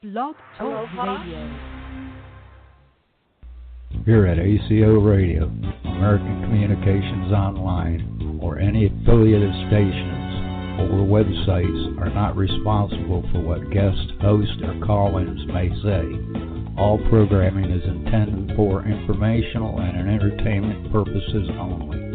Blog Talk Radio. Here at ACO Radio, American Communications Online, or any affiliated stations or websites are not responsible for what guest hosts or call-ins may say. All programming is intended for informational and entertainment purposes only.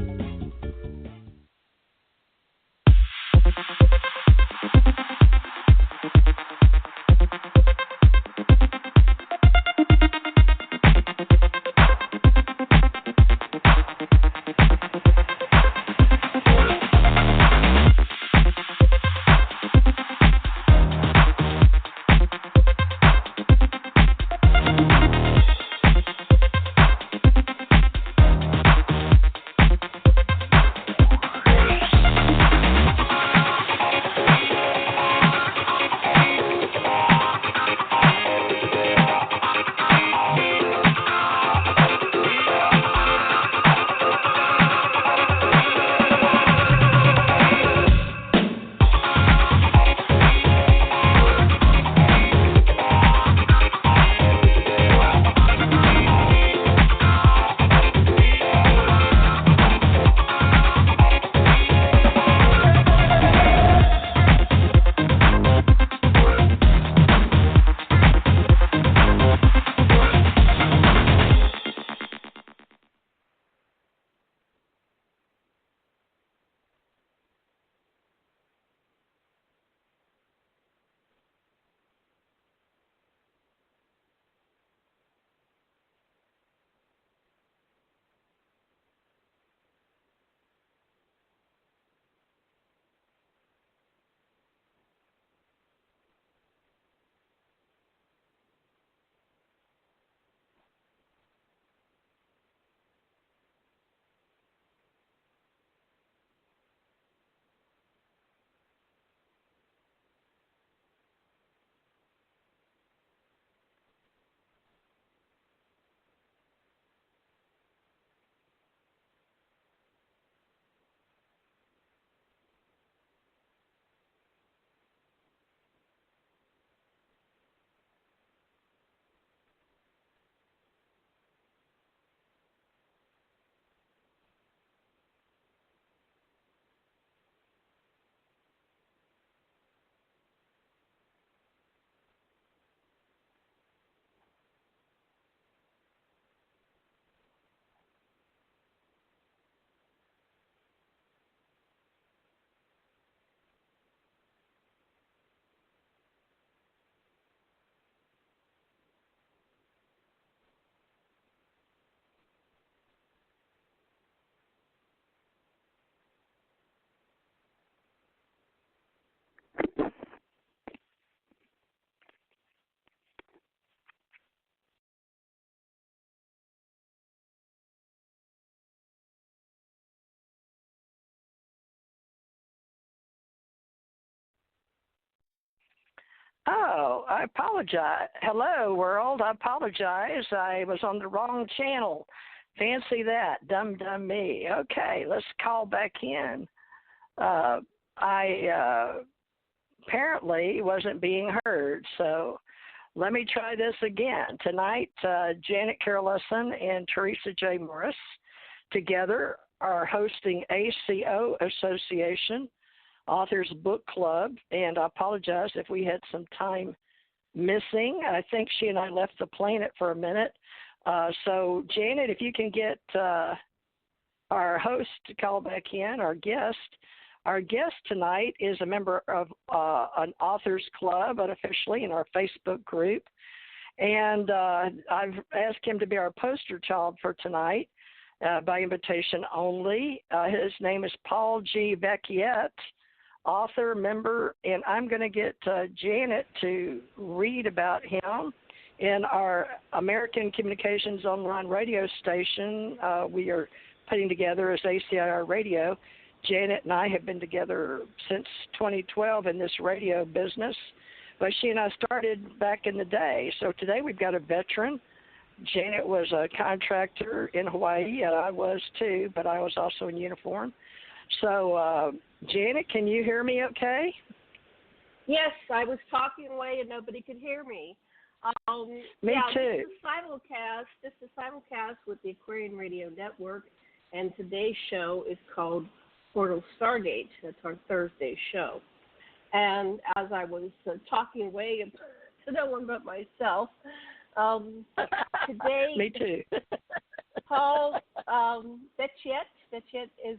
Oh, I apologize. Hello, world. I apologize. I was on the wrong channel. Fancy that. Dumb me. Okay, let's call back in. I apparently wasn't being heard, so let me try this again. Tonight, Janet Carolson and Teresa J. Morris together are hosting ACO Association Authors Book Club, and I apologize if we had some time missing. I think she and I left the planet for a minute. So, Janet, if you can get our host to call back in, our guest. Our guest tonight is a member of an Authors Club, unofficially, in our Facebook group. And I've asked him to be our poster child for tonight by invitation only. His name is Paul G. Vecchiet, author, member, and I'm going to get Janet to read about him in our American Communications Online radio station we are putting together as ACIR Radio. Janet and I have been together since 2012 in this radio business, but she and I started back in the day. So today we've got a veteran. Janet was a contractor in Hawaii, and I was too, but I was also in uniform. So, Janet, can you hear me okay? Yes, I was talking away and nobody could hear me. Me too. This is simulcast with the Aquarian Radio Network, and today's show is called Portal Stargate. That's our Thursday show. And as I was talking away to no one but myself, today, Me too. Paul Vecchiet is,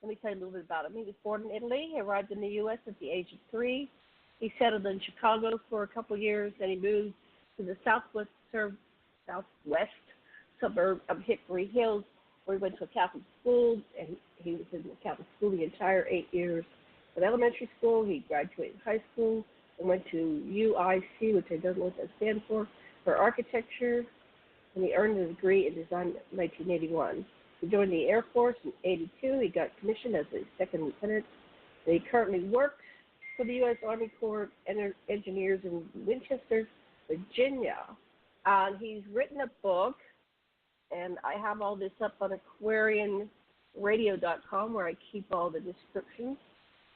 let me tell you a little bit about him. He was born in Italy. He arrived in the U.S. at the age of 3. He settled in Chicago for a couple of years, then he moved to the southwest suburb of Hickory Hills, where he went to a Catholic school, and he was in the Catholic school the entire 8 years of elementary school. He graduated high school and went to UIC, which I don't know what that stands for architecture, and he earned a degree in design in 1981. He joined the Air Force in 82. He got commissioned as a second lieutenant. He currently works for the U.S. Army Corps of Engineers in Winchester, Virginia. And he's written a book, and I have all this up on aquarianradio.com where I keep all the descriptions.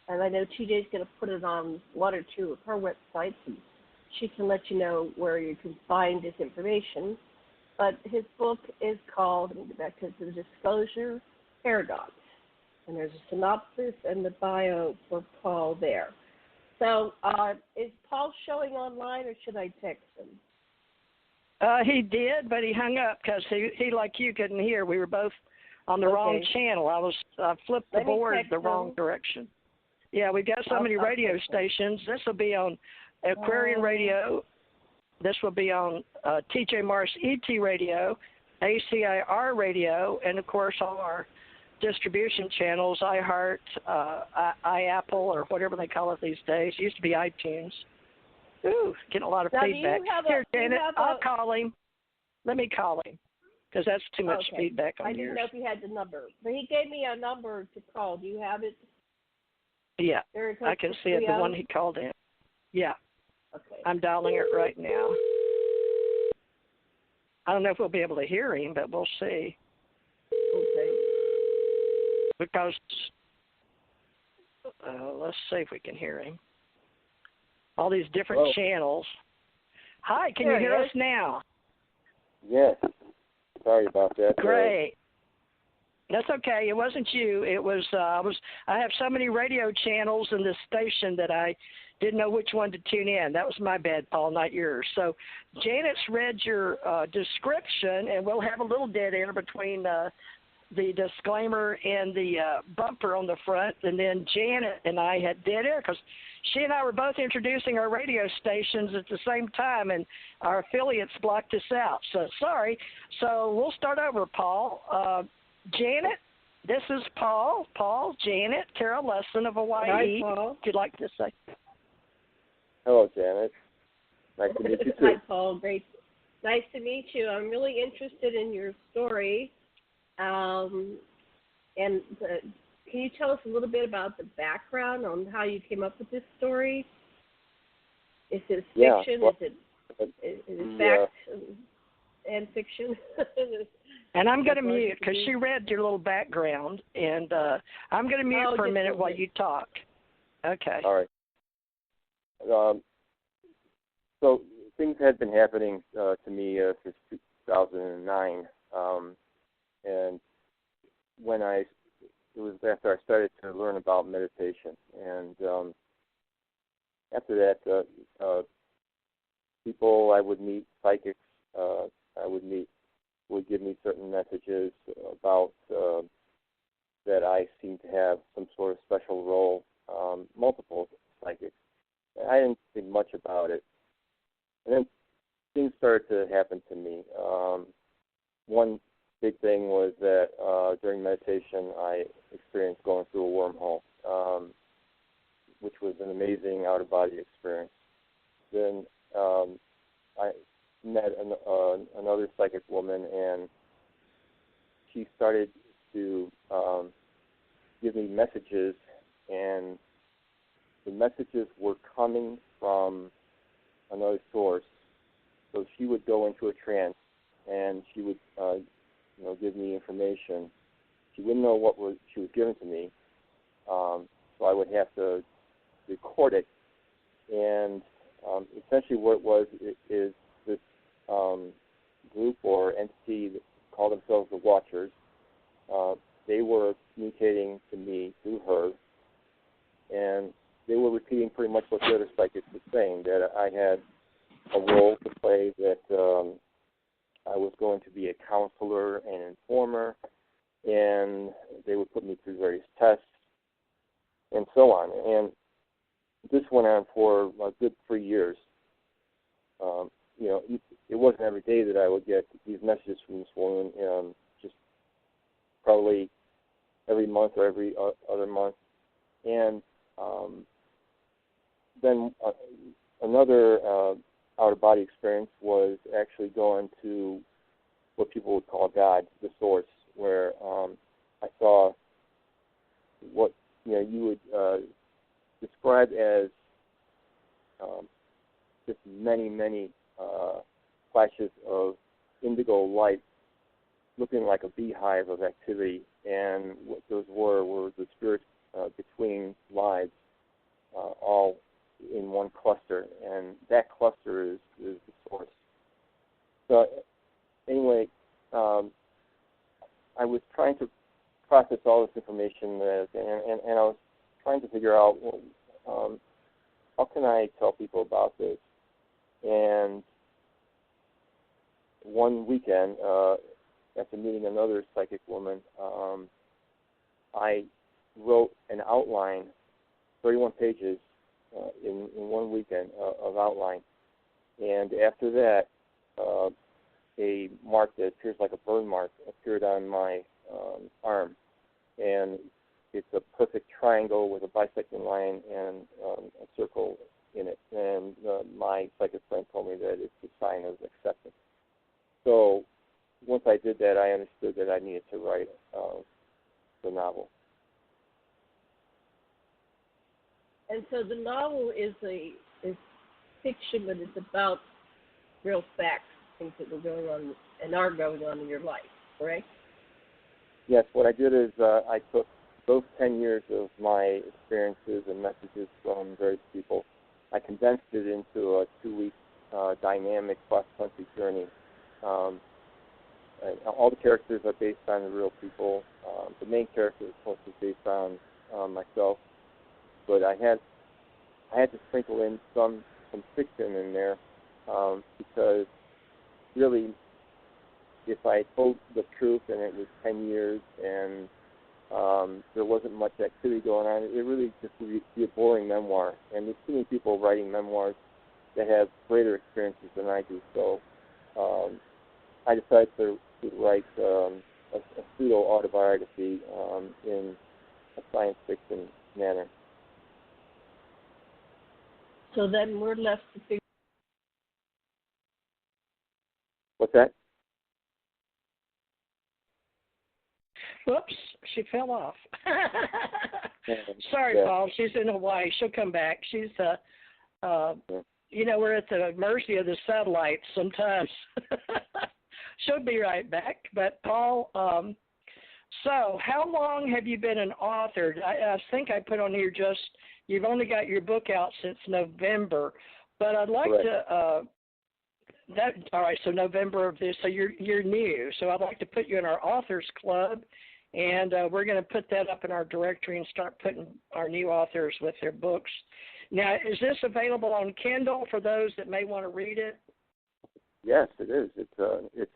And I know TJ's going to put it on one or two of her websites, and she can let you know where you can find this information. But his book is called, let me get back to the Disclosure Paradox. And there's a synopsis and the bio for Paul there. So is Paul showing online, or should I text him? He did, but he hung up because he, like you, couldn't hear. We were both on the wrong channel. I flipped the board the wrong direction. Yeah, we've got so many radio stations. This will be on Aquarian Radio. This will be on TJ Morris ET Radio, ACIR Radio, and, of course, all our distribution channels, iHeart, iApple, or whatever they call it these days. It used to be iTunes. Ooh, getting a lot of feedback. Here, Janet, I'll call him. Let me call him, because that's too much feedback on yours. I didn't know if he had the number. But he gave me a number to call. Do you have it? Yeah, I can see it, the one he called in. Yeah. Okay. I'm dialing it right now. I don't know if we'll be able to hear him, but we'll see. Okay. Because, let's see if we can hear him. All these different channels. Hi, can you hear us now? Yes. Sorry about that. Great. That's okay. It wasn't you. It was I have so many radio channels in this station that I didn't know which one to tune in. That was my bad, Paul, not yours. So Janet's read your description, and we'll have a little dead air between the disclaimer and the bumper on the front, and then Janet and I had dead air because she and I were both introducing our radio stations at the same time, and our affiliates blocked us out. So sorry. So we'll start over, Paul. Janet, this is Paul. Paul, Janet, Carol Lesson of Hawaii. Hi, Paul. If you'd like to say. Hello, Janet. Nice to meet you, too. Hi, Paul. Great. Nice to meet you. I'm really interested in your story. Can you tell us a little bit about the background on how you came up with this story? Is it fiction? Well, is it fact and fiction? And I'm going to mute because she read your little background, and I'm going to mute for a minute while you talk. Okay. All right. So things had been happening to me since 2009, and it was after I started to learn about meditation, and after that, people I would meet, psychics, I would meet, would give me certain messages about that I seem to have some sort of special role, multiple psychics. I didn't think much about it. And then things started to happen to me. One big thing was that during meditation I experienced going through a wormhole, which was an amazing out-of-body experience. Then I met another psychic woman, and she started to give me messages, and the messages were coming from another source. So she would go into a trance, and she would give me information. She wouldn't know what she was giving to me, so I would have to record it And essentially what it was is this group or entity that called themselves the Watchers. They were communicating to me through her, and they were repeating pretty much what the other psychics were saying, that I had a role to play, that I was going to be a counselor and informer, and they would put me through various tests and so on. And this went on for a good 3 years. It wasn't every day that I would get these messages from this woman, just probably every month or every other month. And then another out-of-body experience was actually going to what people would call God, the source, where I saw what you would describe as just many flashes of indigo light, looking like a beehive of activity, and what those were the spirits between lives, all in one cluster, and that cluster is the source. So anyway, I was trying to process all this information, and I was trying to figure out, how can I tell people about this? And one weekend, after meeting another psychic woman, I wrote an outline, 31 pages, in 1 weekend of outline. And after that, a mark that appears like a burn mark appeared on my arm. And it's a perfect triangle with a bisecting line and a circle in it. And my psychic friend told me that it's a sign of acceptance. So once I did that, I understood that I needed to write the novel. And so the novel is fiction, but it's about real facts, things that were going on and are going on in your life, correct? Yes, what I did is I took those 10 years of my experiences and messages from various people. I condensed it into a 2-week dynamic cross-country journey. All the characters are based on the real people. The main character is mostly based on myself, but I had to sprinkle in some fiction in there because really, if I told the truth and it was 10 years and there wasn't much activity going on, it really just would be a boring memoir. And there's too many people writing memoirs that have greater experiences than I do. So I decided to write a pseudo-autobiography in a science fiction manner. So then we're left to figure. What's that? Whoops, she fell off. Sorry, yeah. Paul. She's in Hawaii. She'll come back. She's, we're at the mercy of the satellites sometimes. She'll be right back. But, Paul, so how long have you been an author? I think I put on here you've only got your book out since November. But I'd like to, all right, so November of this, so you're new. So I'd like to put you in our authors club, and we're going to put that up in our directory and start putting our new authors with their books. Now, is this available on Kindle for those that may want to read it? Yes, it is. It's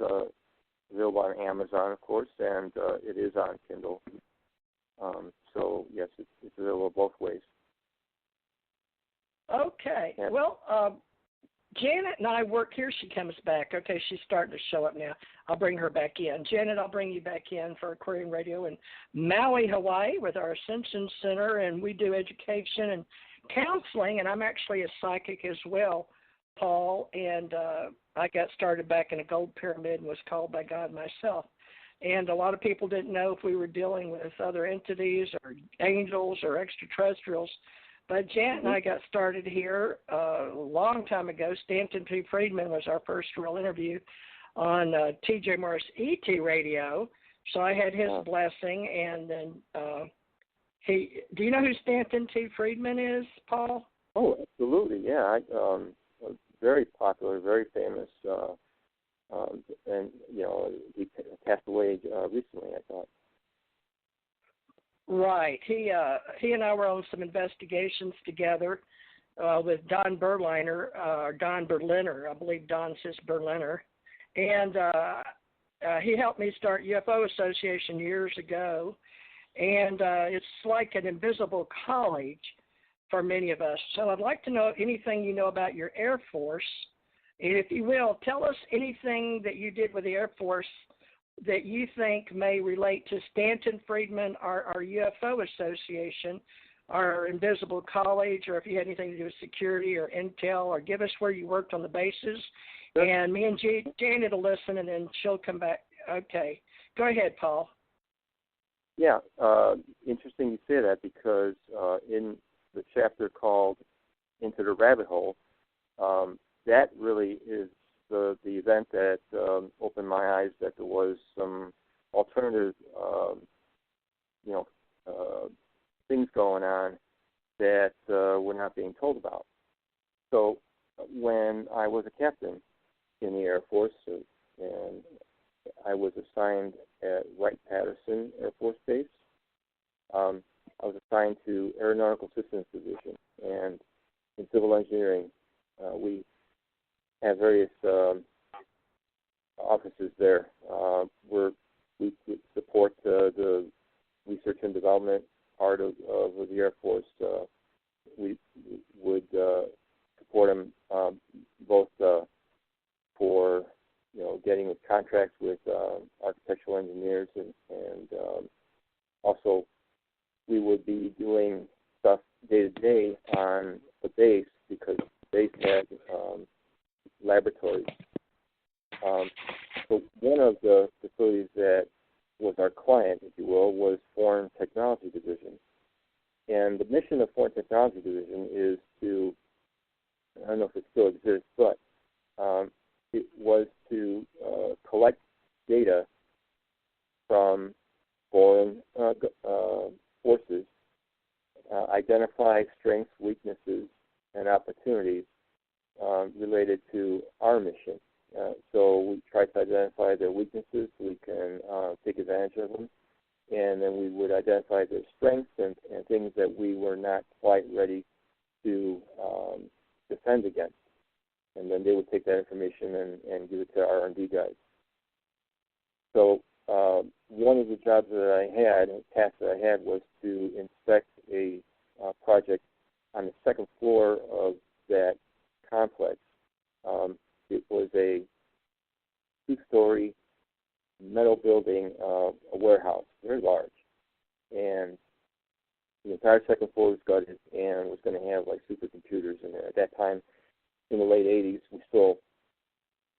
available on Amazon, of course, and it is on Kindle. So yes, it's available both ways. Okay. Yeah. Well, Janet and I work here. She comes back. Okay, she's starting to show up now. I'll bring her back in. Janet, I'll bring you back in for Aquarium Radio in Maui, Hawaii with our Ascension Center, and we do education and counseling, and I'm actually a psychic as well, Paul, and I got started back in a gold pyramid and was called by God myself. And a lot of people didn't know if we were dealing with other entities or angels or extraterrestrials. But Janet and I got started here a long time ago. Stanton P. Friedman was our first real interview on TJ Morris ET Radio. So I had his blessing. And then do you know who Stanton T. Friedman is, Paul? Oh, absolutely, yeah. Very popular, very famous, and he passed away recently, I thought. Right. He and I were on some investigations together with Don Berliner, I believe Don says Berliner, and he helped me start UFO Association years ago, and it's like an invisible college for many of us. So I'd like to know anything you know about your Air Force, and if you will, tell us anything that you did with the Air Force that you think may relate to Stanton Friedman, our UFO Association, our Invisible College, or if you had anything to do with security or intel, or give us where you worked on the bases. And me and Janet will listen, and then she'll come back. Okay. Go ahead, Paul. Yeah, interesting you say that, because in the chapter called Into the Rabbit Hole, that really is the event that opened my eyes that there was some alternative, things going on that were not being told about. So when I was a captain in the Air Force, and I was assigned at Wright-Patterson Air Force Base, I was assigned to Aeronautical Systems Division, and in civil engineering, we have various offices there where we support the research and development part of the Air Force. We would support them both for getting contracts with architectural engineers, and also we would be doing stuff day to day on the base, because the base had laboratories. So one of the facilities that was our client, if you will, was Foreign Technology Division. And the mission of Foreign Technology Division is to, I don't know if it still exists, but it was to collect data from foreign forces, identify strengths, weaknesses, and opportunities related to our mission. So we try to identify their weaknesses so we can take advantage of them. And then we would identify their strengths and things that we were not quite ready to defend against. And then they would take that information and give it to our R&D guys. So one of the jobs that I had, a task that I had, was to inspect a project on the second floor of that complex. It was a two-story metal building, a warehouse, very large. And the entire second floor was gutted and was going to have like supercomputers in there. At that time, in the late 80s, we still,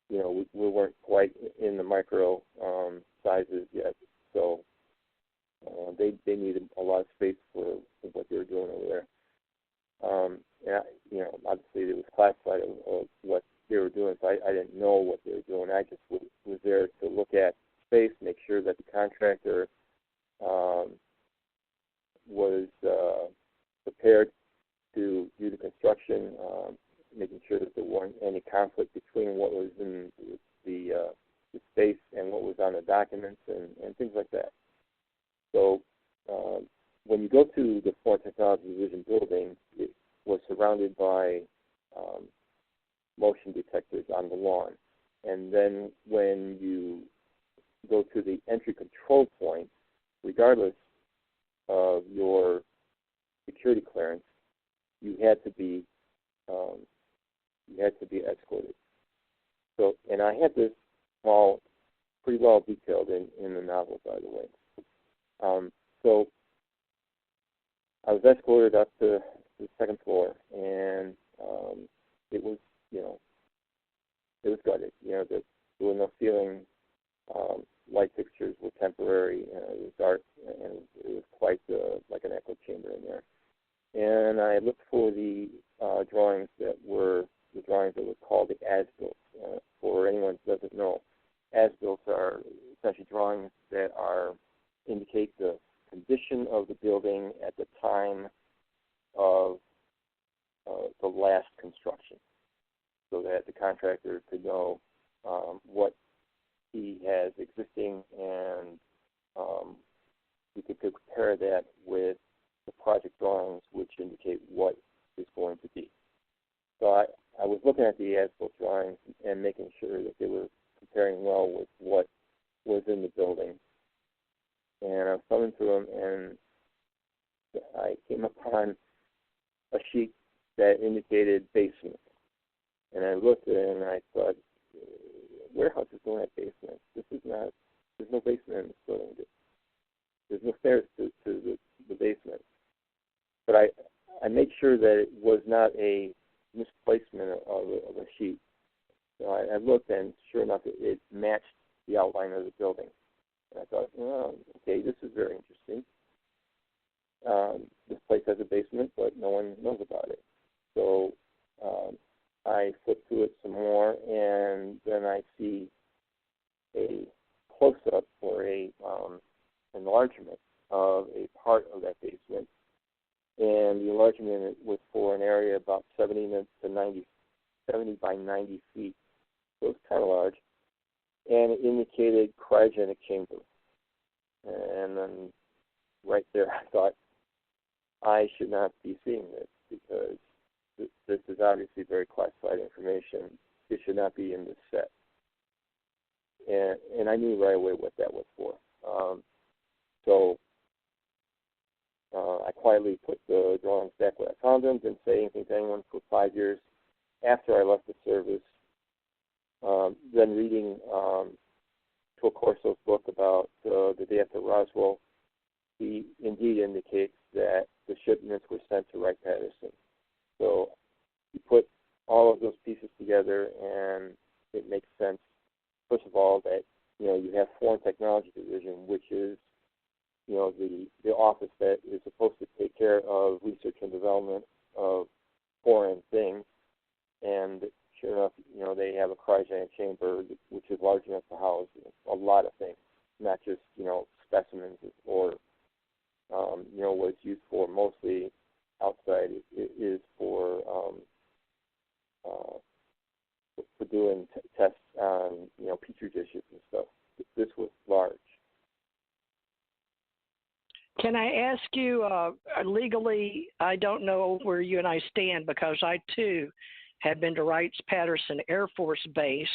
we weren't quite in the micro sizes yet. So they needed a lot of space for what they were doing over there. And, obviously it was classified of what they were doing, so I didn't know what they were doing. I just was there to look at space, make sure that the contractor was prepared to do the construction, making sure that there weren't any conflict between what was in the space and what was on the documents and things like that. So when you go to the Foreign Technology Division building, it was surrounded by motion detectors on the lawn. And then when you go to the entry control point, regardless of your security clearance, you had to be escorted. So, and I had this all pretty well detailed in the novel, by the way. So I was escorted up to the second floor, and it was, it was gutted. There were no ceiling. Light fixtures were temporary. It was dark, and it was quite like an echo chamber in there. And I looked for the drawings that were called the as-built. For anyone who doesn't know, as-built are essentially drawings that indicate the condition of the building at the time of that the contractor could know what he has existing, and we could compare that with the project drawings, which indicate what is going to be. So I was looking at the as-built drawings and making sure that they were comparing well with what was in the building. And I was thumbing through them, and I came upon a sheet that indicated basement. And I looked at it, and I thought, warehouses don't have basements. There's no basement in this building. There's no stairs to the basement. But I made sure that it was not a misplacement of a sheet. So I looked, and sure enough, it matched the outline of the building. And I thought, oh, okay, this is very interesting. This place has a basement, but no one knows about it. So I flipped through it some more, and then I see a close-up or a enlargement of a part of that basement. And the enlargement was for an area about 70 by 90 feet. So it's kind of large. And it indicated cryogenic chamber. And then right there I thought, I should not be seeing this, because this is obviously very classified information. It should not be in this set. And I knew right away what that was for. So I quietly put the drawings back where I found them, didn't say anything to anyone for 5 years. After I left the service, then reading Phil Corso's book about the day after Roswell, he indeed indicates that the shipments were sent to Wright-Patterson. So you put all of those pieces together, and it makes sense, first of all, that you have Foreign Technology Division, which is the office that is supposed to take care of research and development of foreign things. And sure enough, they have a cryogenic chamber which is large enough to house a lot of things, not just specimens or what it's used for mostly outside. It is for doing tests on petri dishes and stuff. This was large. Can I ask you, legally, I don't know where you and I stand, because I, too, have been to Wright-Patterson Air Force Base,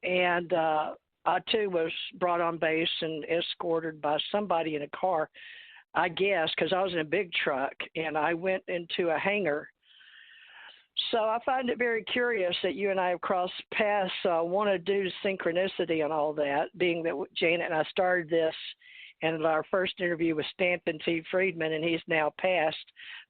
and I, too, was brought on base and escorted by somebody in a car, I guess, because I was in a big truck, and I went into a hangar. So I find it very curious that you and I have crossed paths. Want to do synchronicity and all that, being that Janet and I started this, and our first interview was Stanton T. Friedman, and he's now passed.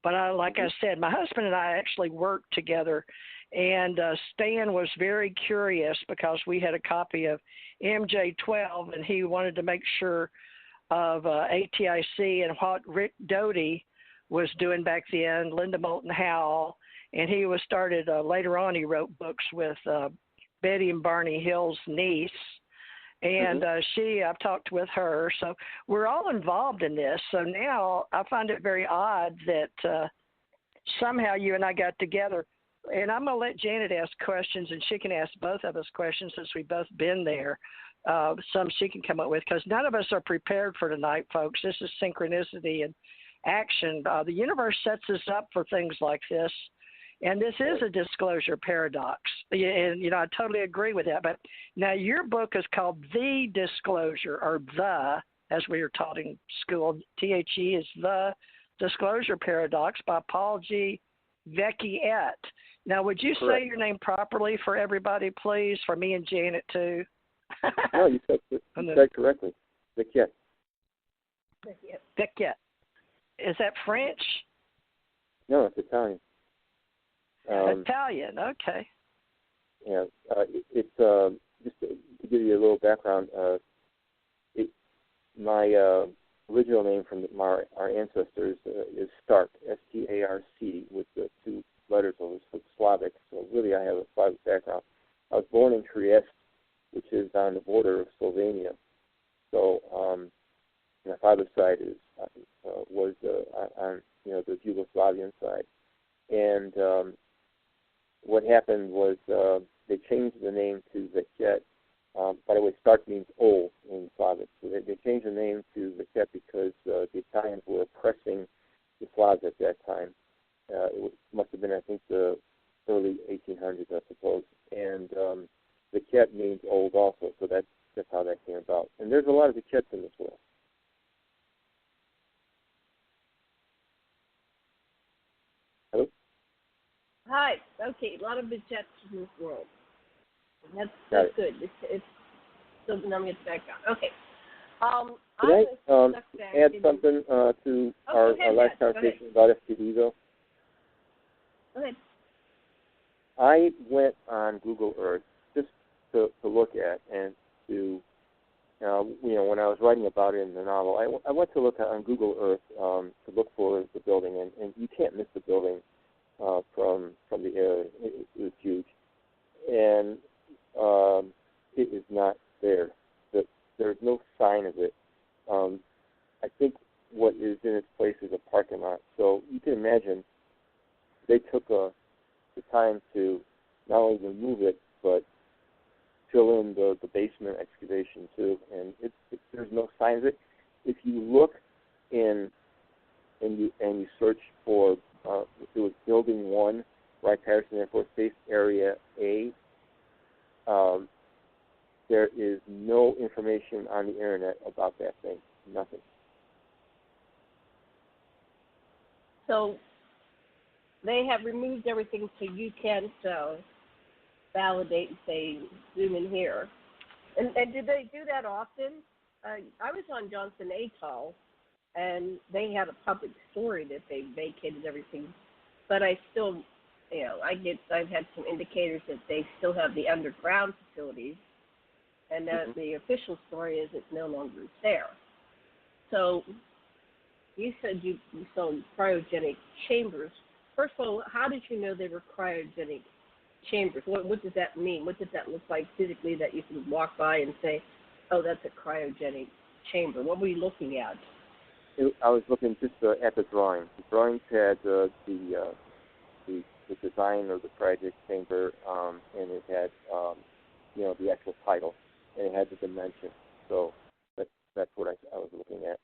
But like I said, my husband and I actually worked together, and Stan was very curious because we had a copy of MJ-12, and he wanted to make sure of ATIC and what Rick Doty was doing back then, Linda Moulton Howell, and he was started, later on he wrote books with Betty and Barney Hill's niece, and I've talked with her, so we're all involved in this. So now I find it very odd that somehow you and I got together, and I'm going to let Janet ask questions, and she can ask both of us questions since we've both been there. Some she can come up with, because none of us are prepared for tonight, folks. This is synchronicity and action. The universe sets us up for things like this. And this is a disclosure paradox, and I totally agree with that. But now your book is called The Disclosure, or the, as we were taught in school. THE is The Disclosure Paradox by Paul G. Vecchiet. Now, would you say your name properly for everybody, please, for me and Janet too? No, you said correctly. Vecchiet. Vecchiet. Is that French? No, it's Italian. Italian, okay. Yeah, it's just to give you a little background. My original name from our ancestors is Stark, S-T-A-R-C, with the two letters over, so Slavic. So really, I have a Slavic background. I was born in Trieste, which is on the border of Slovenia. So my father's side was on the Yugoslavian side, and what happened was they changed the name to Vecchiet. By the way, Stark means old in Slavic. So they changed the name to Vecchiet because the Italians were oppressing the Slavs at that time. Must have been, I think, the early 1800s, I suppose. And Vecchiet means old also, so that's how that came about. And there's a lot of Vecchiets in this world. Hello? Hi. Okay, a lot of Vecchiets in this world. That's good. It's so now I'm getting back down. Okay. Can I add something to our last conversation about FTD, though? Go ahead. I went on Google Earth just to look at and to, when I was writing about it in the novel, I went to look on Google Earth to look for the building, and you can't miss the building from the air. It was huge. And it is not there. There's no sign of it. I think what is in its place is a parking lot. So you can imagine they took the time to not only remove it, but fill in the basement excavation too. And there's no sign of it. If you look and you search for, it was Building 1, Wright-Patterson Air Force Base, Area A, there is no information on the internet about that thing. Nothing. So they have removed everything, so you can't validate and say zoom in here. And did they do that often? I was on Johnson Atoll, and they had a public story that they vacated everything, but I still, I've had some indicators that they still have the underground facilities. And the official story is it's no longer there. So you said you saw cryogenic chambers. First of all, how did you know they were cryogenic chambers? What does that mean? What did that look like physically that you could walk by and say, oh, that's a cryogenic chamber? What were you looking at? I was looking just at the drawings. The drawings had the design of the cryogenic chamber, and it had the actual title. And it had the dimension, so that's what I was looking at.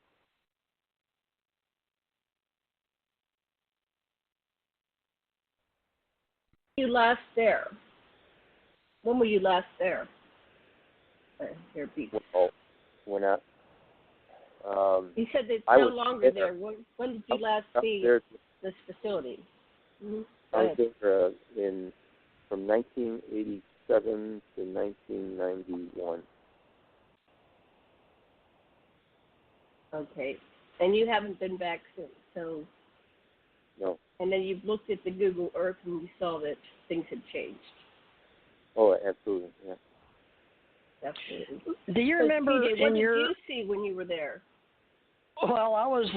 You last there? When were you last there? Here, Pete. Well, when you said it's no longer there. When did you last see this facility? Mm-hmm. I was there from 1987 to 1991. Okay. And you haven't been back since, so... No. And then you've looked at the Google Earth and you saw that things had changed. Oh, absolutely, yeah. Absolutely. Do you remember what did you see when you were there? Well, I was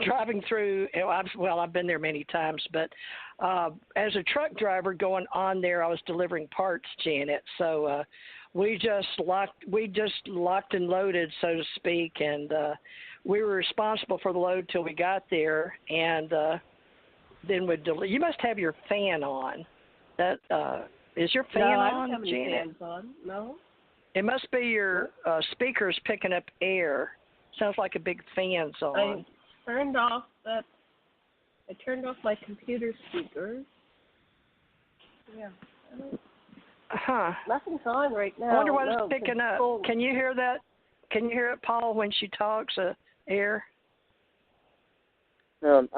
driving through. I've been there many times, but as a truck driver going on there, I was delivering parts, Janet. So we just locked and loaded, so to speak, and we were responsible for the load till we got there, and then you must have your fan on. That is your fan on, No, I don't have any Janet? fans on. No. It must be your speakers picking up air. Sounds like a big fan's on. I turned off my computer speakers. Yeah. Nothing's on right now. I wonder what it's picking up. Can you hear that? Can you hear it, Paul, when she talks? Air. I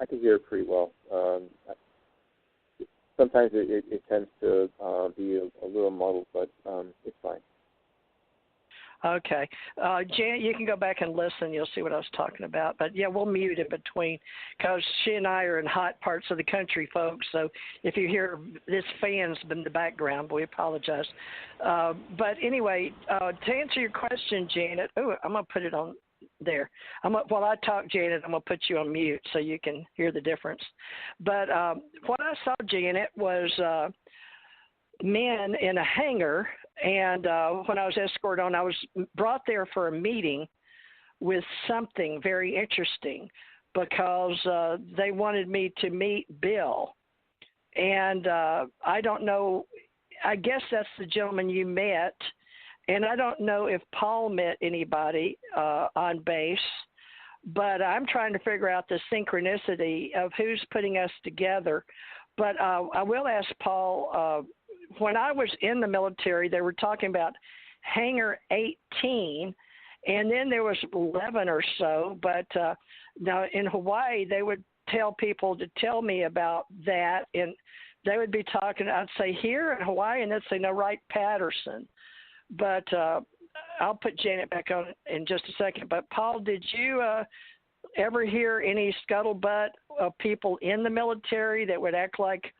can hear it pretty well. Sometimes it tends to be a little muddled, but it's fine. Okay. Janet, you can go back and listen. You'll see what I was talking about. But, yeah, we'll mute in between because she and I are in hot parts of the country, folks. So if you hear this fan's in the background, we apologize. But, anyway, to answer your question, Janet, I'm going to put it on there. While I talk, Janet, I'm going to put you on mute so you can hear the difference. But what I saw, Janet, was men in a hangar. And when I was escorted on, I was brought there for a meeting with something very interesting because they wanted me to meet Bill. And I don't know, I guess that's the gentleman you met. And I don't know if Paul met anybody on base, but I'm trying to figure out the synchronicity of who's putting us together. But I will ask Paul, when I was in the military, they were talking about Hangar 18, and then there was 11 or so. But now in Hawaii, they would tell people to tell me about that, and they would be talking, I'd say here in Hawaii, and they'd say, no, Wright-Patterson. But I'll put Janet back on in just a second. But Paul, did you ever hear any scuttlebutt of people in the military that would act like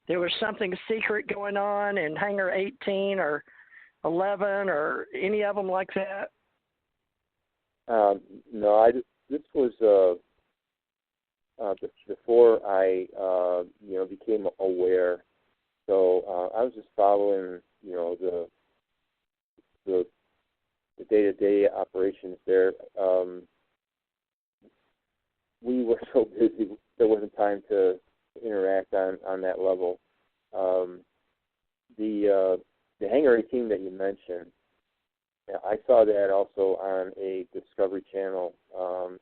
there was something secret going on in Hangar 18 or 11 or any of them like that? No, this was before I became aware. So I was just following the day-to-day operations there. We were so busy, there wasn't time to interact on that level. The Hangar 18 that you mentioned, I saw that also on a Discovery Channel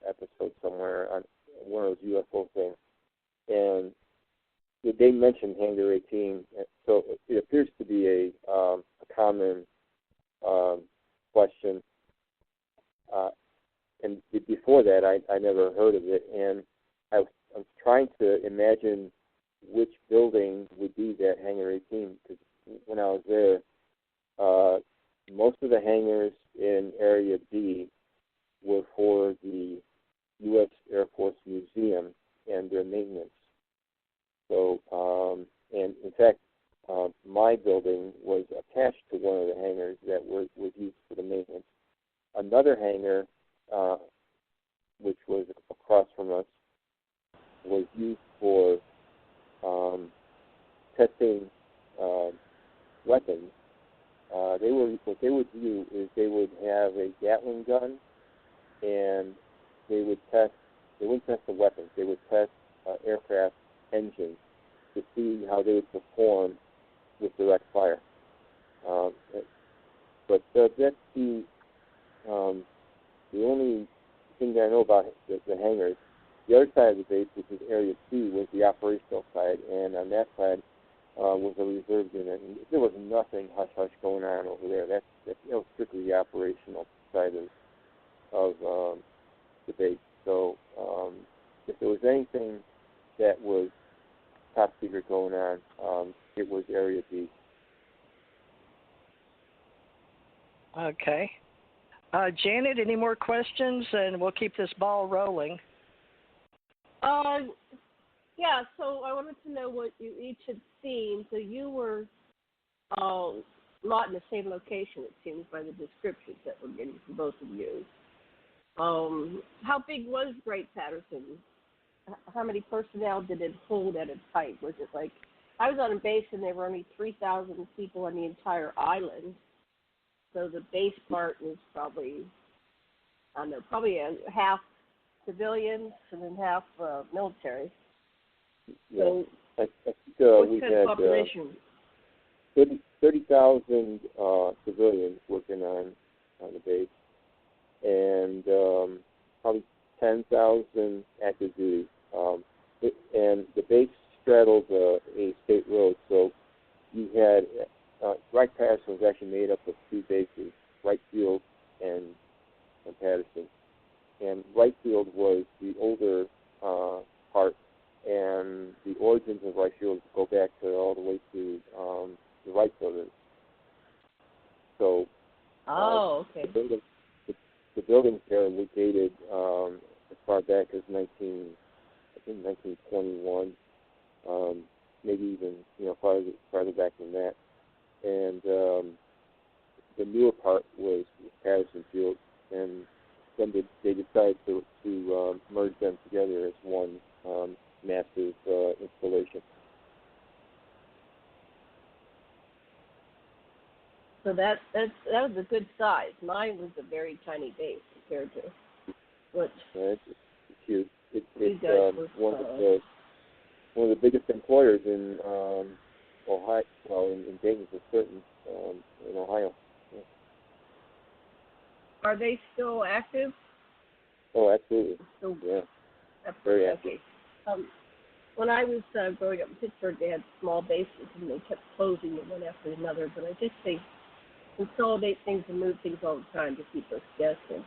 episode somewhere on one of those UFO things, and they mentioned Hangar 18. So it appears to be a common question. And before that, I never heard of it, and I was trying to imagine which building would be that Hangar 18, because when I was there, most of the hangars in Area B were for the U.S. Air Force Museum and their maintenance. So, and in fact, my building was attached to one of the hangars that was used for the maintenance. Another hangar, which was across from us, was used for testing weapons. What they would do is they would have a Gatling gun, and they wouldn't test the weapons. They would test aircraft engines to see how they would perform with direct fire. But that's the only thing that I know about the hangars. The other side of the base, which is Area C, was the operational side, and on that side was a reserve unit. And there was nothing hush-hush going on over there. That was strictly the operational side of the base. So if there was anything that was top secret going on, it was Area B. Okay. Janet, any more questions? And we'll keep this ball rolling. Yeah, so I wanted to know what you each had seen. So you were not in the same location, it seems, by the descriptions that we're getting from both of you. How big was Wright-Patterson? How many personnel did it hold at its height? Was it like, I was on a base and there were only 3,000 people on the entire island. So the base part was probably, I don't know, probably half civilians and then half military. Yeah. So I think what we kind had of population? 30,000 civilians working on the base, and probably 10,000 active duty. And the base straddles a state road, so you had Wright-Patterson was actually made up of two bases, Wright Field and Patterson. And Wright Field was the older part, and the origins of Wright Field go back to all the way to the Wright brothers. So, okay. The buildings there were dated as far back as 1921, maybe even farther back than that. And the newer part was Patterson Field, and then they decided to merge them together as one massive installation. So that was a good size. Mine was a very tiny base compared to what It's huge. It's you guys one of the one of the biggest employers in Ohio, well, in Dayton for certain, in Ohio. Yeah. Are they still active? Oh, absolutely. Still, yeah. Absolutely. Very active. Okay. When I was growing up in Pittsburgh, they had small bases, and they kept closing them one after another. But I just think consolidate things and move things all the time to keep us guessing.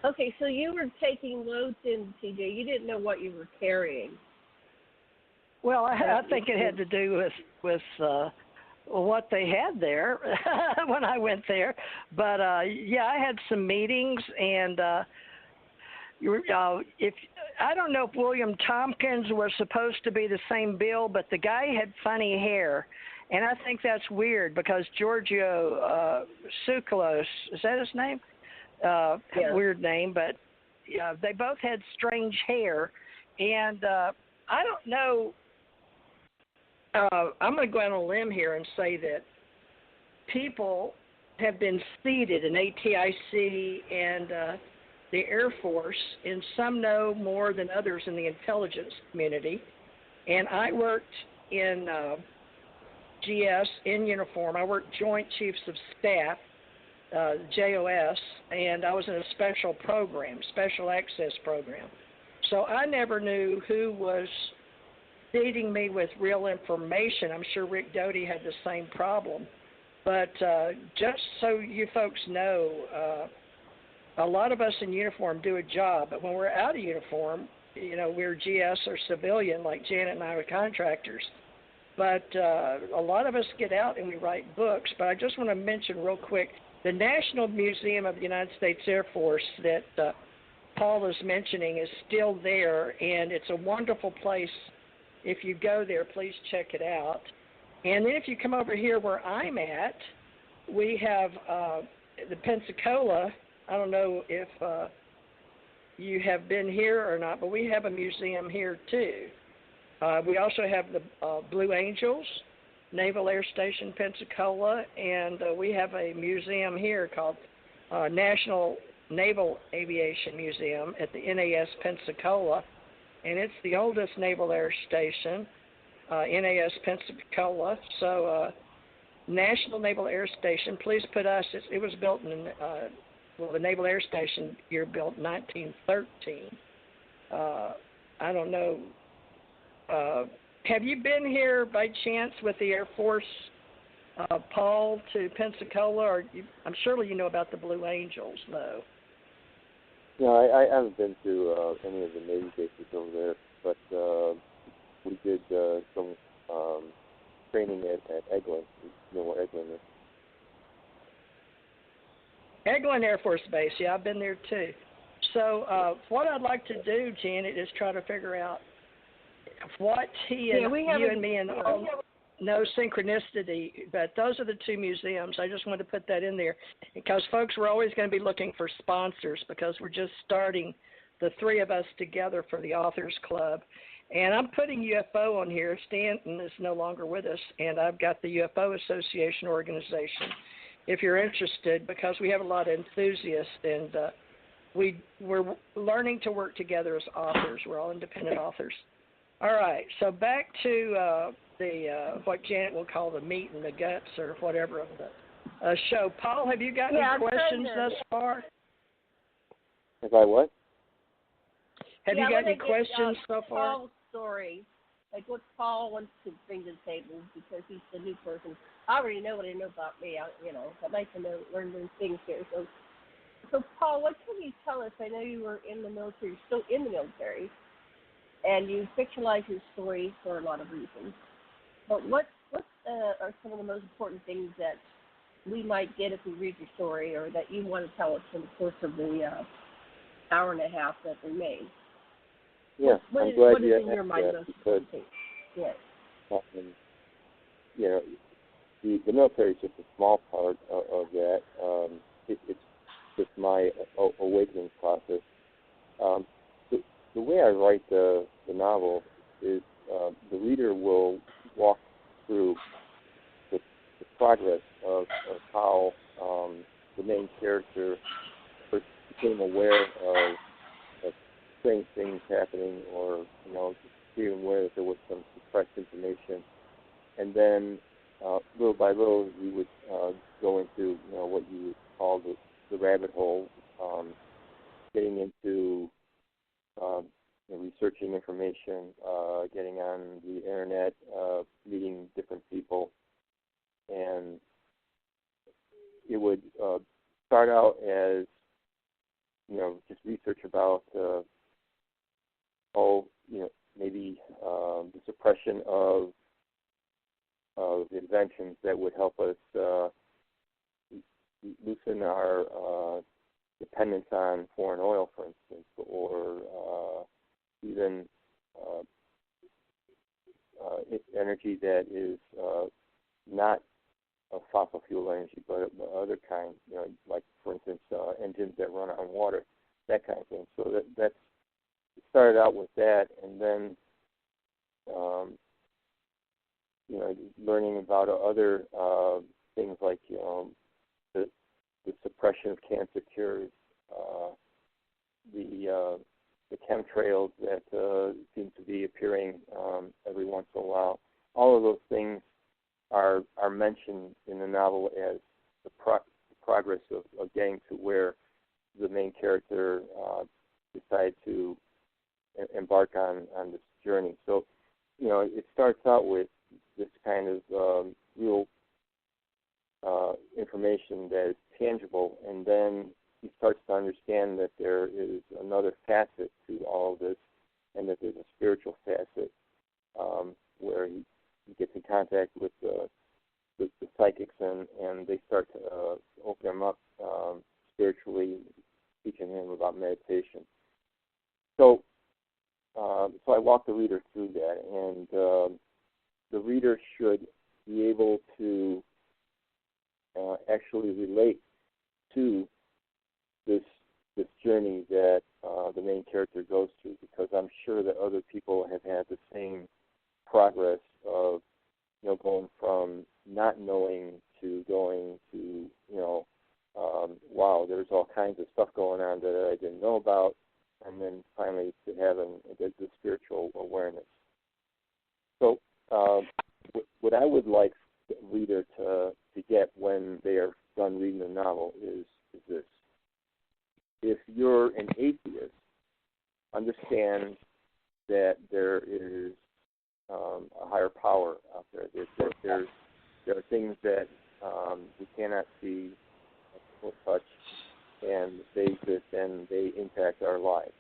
Okay, so you were taking loads in, TJ. You didn't know what you were carrying. Well, I think it had to do with what they had there when I went there. But yeah, I had some meetings, and if I don't know if William Tompkins was supposed to be the same bill, but the guy had funny hair, and I think that's weird because Giorgio Tsoukalos, is that his name? Yeah. Weird name, but they both had strange hair, and I don't know. I'm going to go out on a limb here and say that people have been seated in ATIC and the Air Force, and some know more than others in the intelligence community. And I worked in GS in uniform. I worked Joint Chiefs of Staff, JOS, and I was in a special program, special access program. So I never knew who was feeding me with real information. I'm sure Rick Doty had the same problem. But just so you folks know, a lot of us in uniform do a job, but when we're out of uniform, you know, we're GS or civilian, like Janet and I were contractors. But a lot of us get out and we write books. But I just want to mention real quick, the National Museum of the United States Air Force that Paul is mentioning is still there, and it's a wonderful place. If you go there, please check it out. And then if you come over here where I'm at, we have the Pensacola. I don't know if you have been here or not, but we have a museum here too. We also have the Blue Angels, Naval Air Station, Pensacola, and we have a museum here called National Naval Aviation Museum at the NAS Pensacola, and it's the oldest naval air station, NAS Pensacola. So National Naval Air Station, please put us, it was built in, the Naval Air Station year built in 1913. I don't know. Have you been here by chance with the Air Force, Paul, to Pensacola? Or I'm surely you know about the Blue Angels, though. No, I haven't been to any of the Navy bases over there, but we did some training at Eglin. You know where Eglin is? Eglin Air Force Base, yeah, I've been there too. So what I'd like to do, Janet, is try to figure out what you and me and all know synchronicity, but those are the two museums. I just wanted to put that in there because, folks, we're always going to be looking for sponsors because we're just starting the three of us together for the Authors Club. And I'm putting UFO on here. Stanton is no longer with us, and I've got the UFO Association organization if you're interested, because we have a lot of enthusiasts, and we're learning to work together as authors. We're all independent authors. All right, so back to the what Janet will call the meat and the guts or whatever of the show. Paul, have you got any questions thus far? Have I what? Have you got any questions so far? Paul's story, like what Paul wants to bring to the table, because he's the new person. I already know what I know about me. I'd like to learn new things here. So Paul, what can you tell us? I know you were in the military, you're still in the military, and you fictionalize your story for a lot of reasons. But what are some of the most important things that we might get if we read your story, or that you want to tell us in the course of the hour and a half that remains? Yeah, I'm glad what you is in your mind most important things? Yes. You know, the military is just a small part of that. It's just my awakening process. The way I write the novel is the reader will walk through the progress of how the main character first became aware of strange things happening, or became aware that there was some suppressed information, and then little by little we would go into what you would call the rabbit hole, getting into researching information, getting on the internet, meeting different people, and it would start out as just research about maybe the suppression of inventions that would help us loosen our dependence on foreign oil, for instance, or even energy that is not a fossil fuel energy, but other kinds, like, for instance, engines that run on water, that kind of thing. So that's it started out with that, and then learning about other things like the suppression of cancer cures, the chemtrails that seem to be appearing every once in a while. All of those things are mentioned in the novel as the progress of getting to where the main character decided to embark on this journey. So, it starts out with this kind of real information that is tangible, and then he starts to understand that there is another facet to all of this, and that there's a spiritual facet where he gets in contact with the psychics, and they start to open him up spiritually, teaching him about meditation. So I walk the reader through that, and the reader should be able to actually relate to this journey that the main character goes through, because I'm sure that other people have had the same progress of going from not knowing to going to wow, there's all kinds of stuff going on that I didn't know about, and then finally to having the spiritual awareness. So what I would like the reader to get when they are done reading the novel is this. If you're an atheist, understand that there is a higher power out there. There are things that we cannot see or touch, and they exist and they impact our lives.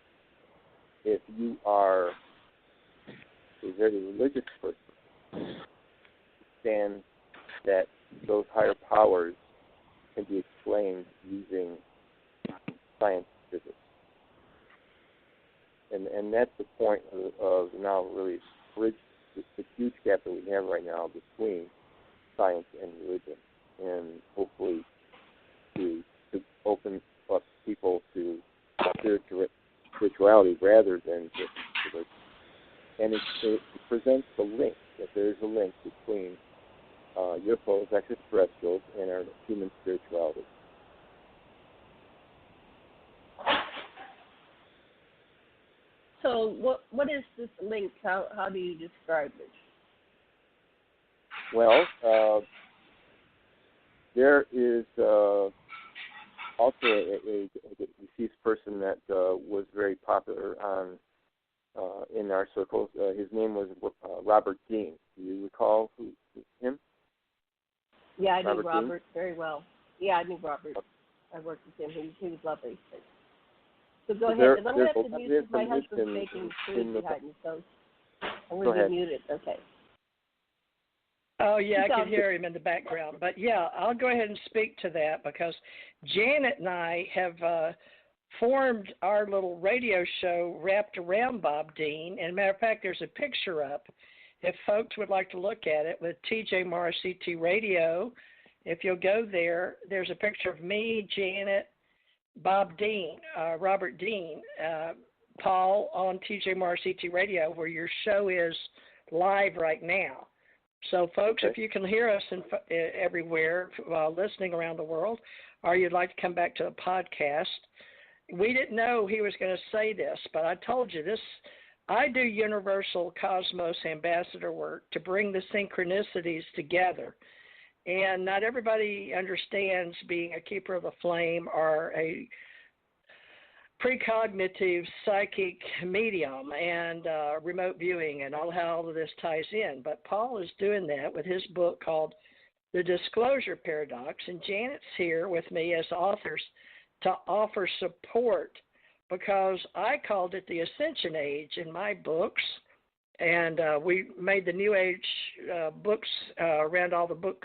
If you are a very religious person, understand that those higher powers can be explained using science and physics. And that's the point of the novel, really, bridge the huge gap that we have right now between science and religion, and hopefully to open up people to spirituality rather than just religion. And it presents the link, that there is a link between UFOs, extraterrestrials, and our human spirituality. So what is this link? How do you describe it? Well, there is also a deceased person that was very popular in our circles. His name was Robert Dean. Do you recall him? Yeah, I knew Robert very well. Yeah, I knew Robert. I worked with him. He was lovely. So go ahead. I'm going to have to mute my husband's making food behind me, so I'm going to be muted. Okay. Oh, yeah, I can hear him in the background. But, yeah, I'll go ahead and speak to that, because Janet and I have formed our little radio show wrapped around Bob Dean. And, matter of fact, there's a picture up, if folks would like to look at it, with TJ Morris CT Radio. If you'll go there, there's a picture of me, Janet, Bob Dean, Robert Dean, Paul on TJ Morris CT Radio, where your show is live right now. So, folks, if you can hear us everywhere while listening around the world, or you'd like to come back to the podcast, we didn't know he was going to say this, but I told you this I do universal cosmos ambassador work to bring the synchronicities together. And not everybody understands being a keeper of the flame or a precognitive psychic medium and remote viewing and all how all of this ties in. But Paul is doing that with his book called The Disclosure Paradox. And Janet's here with me as authors to offer support because I called it the Ascension Age in my books. And we made the New Age books around all the book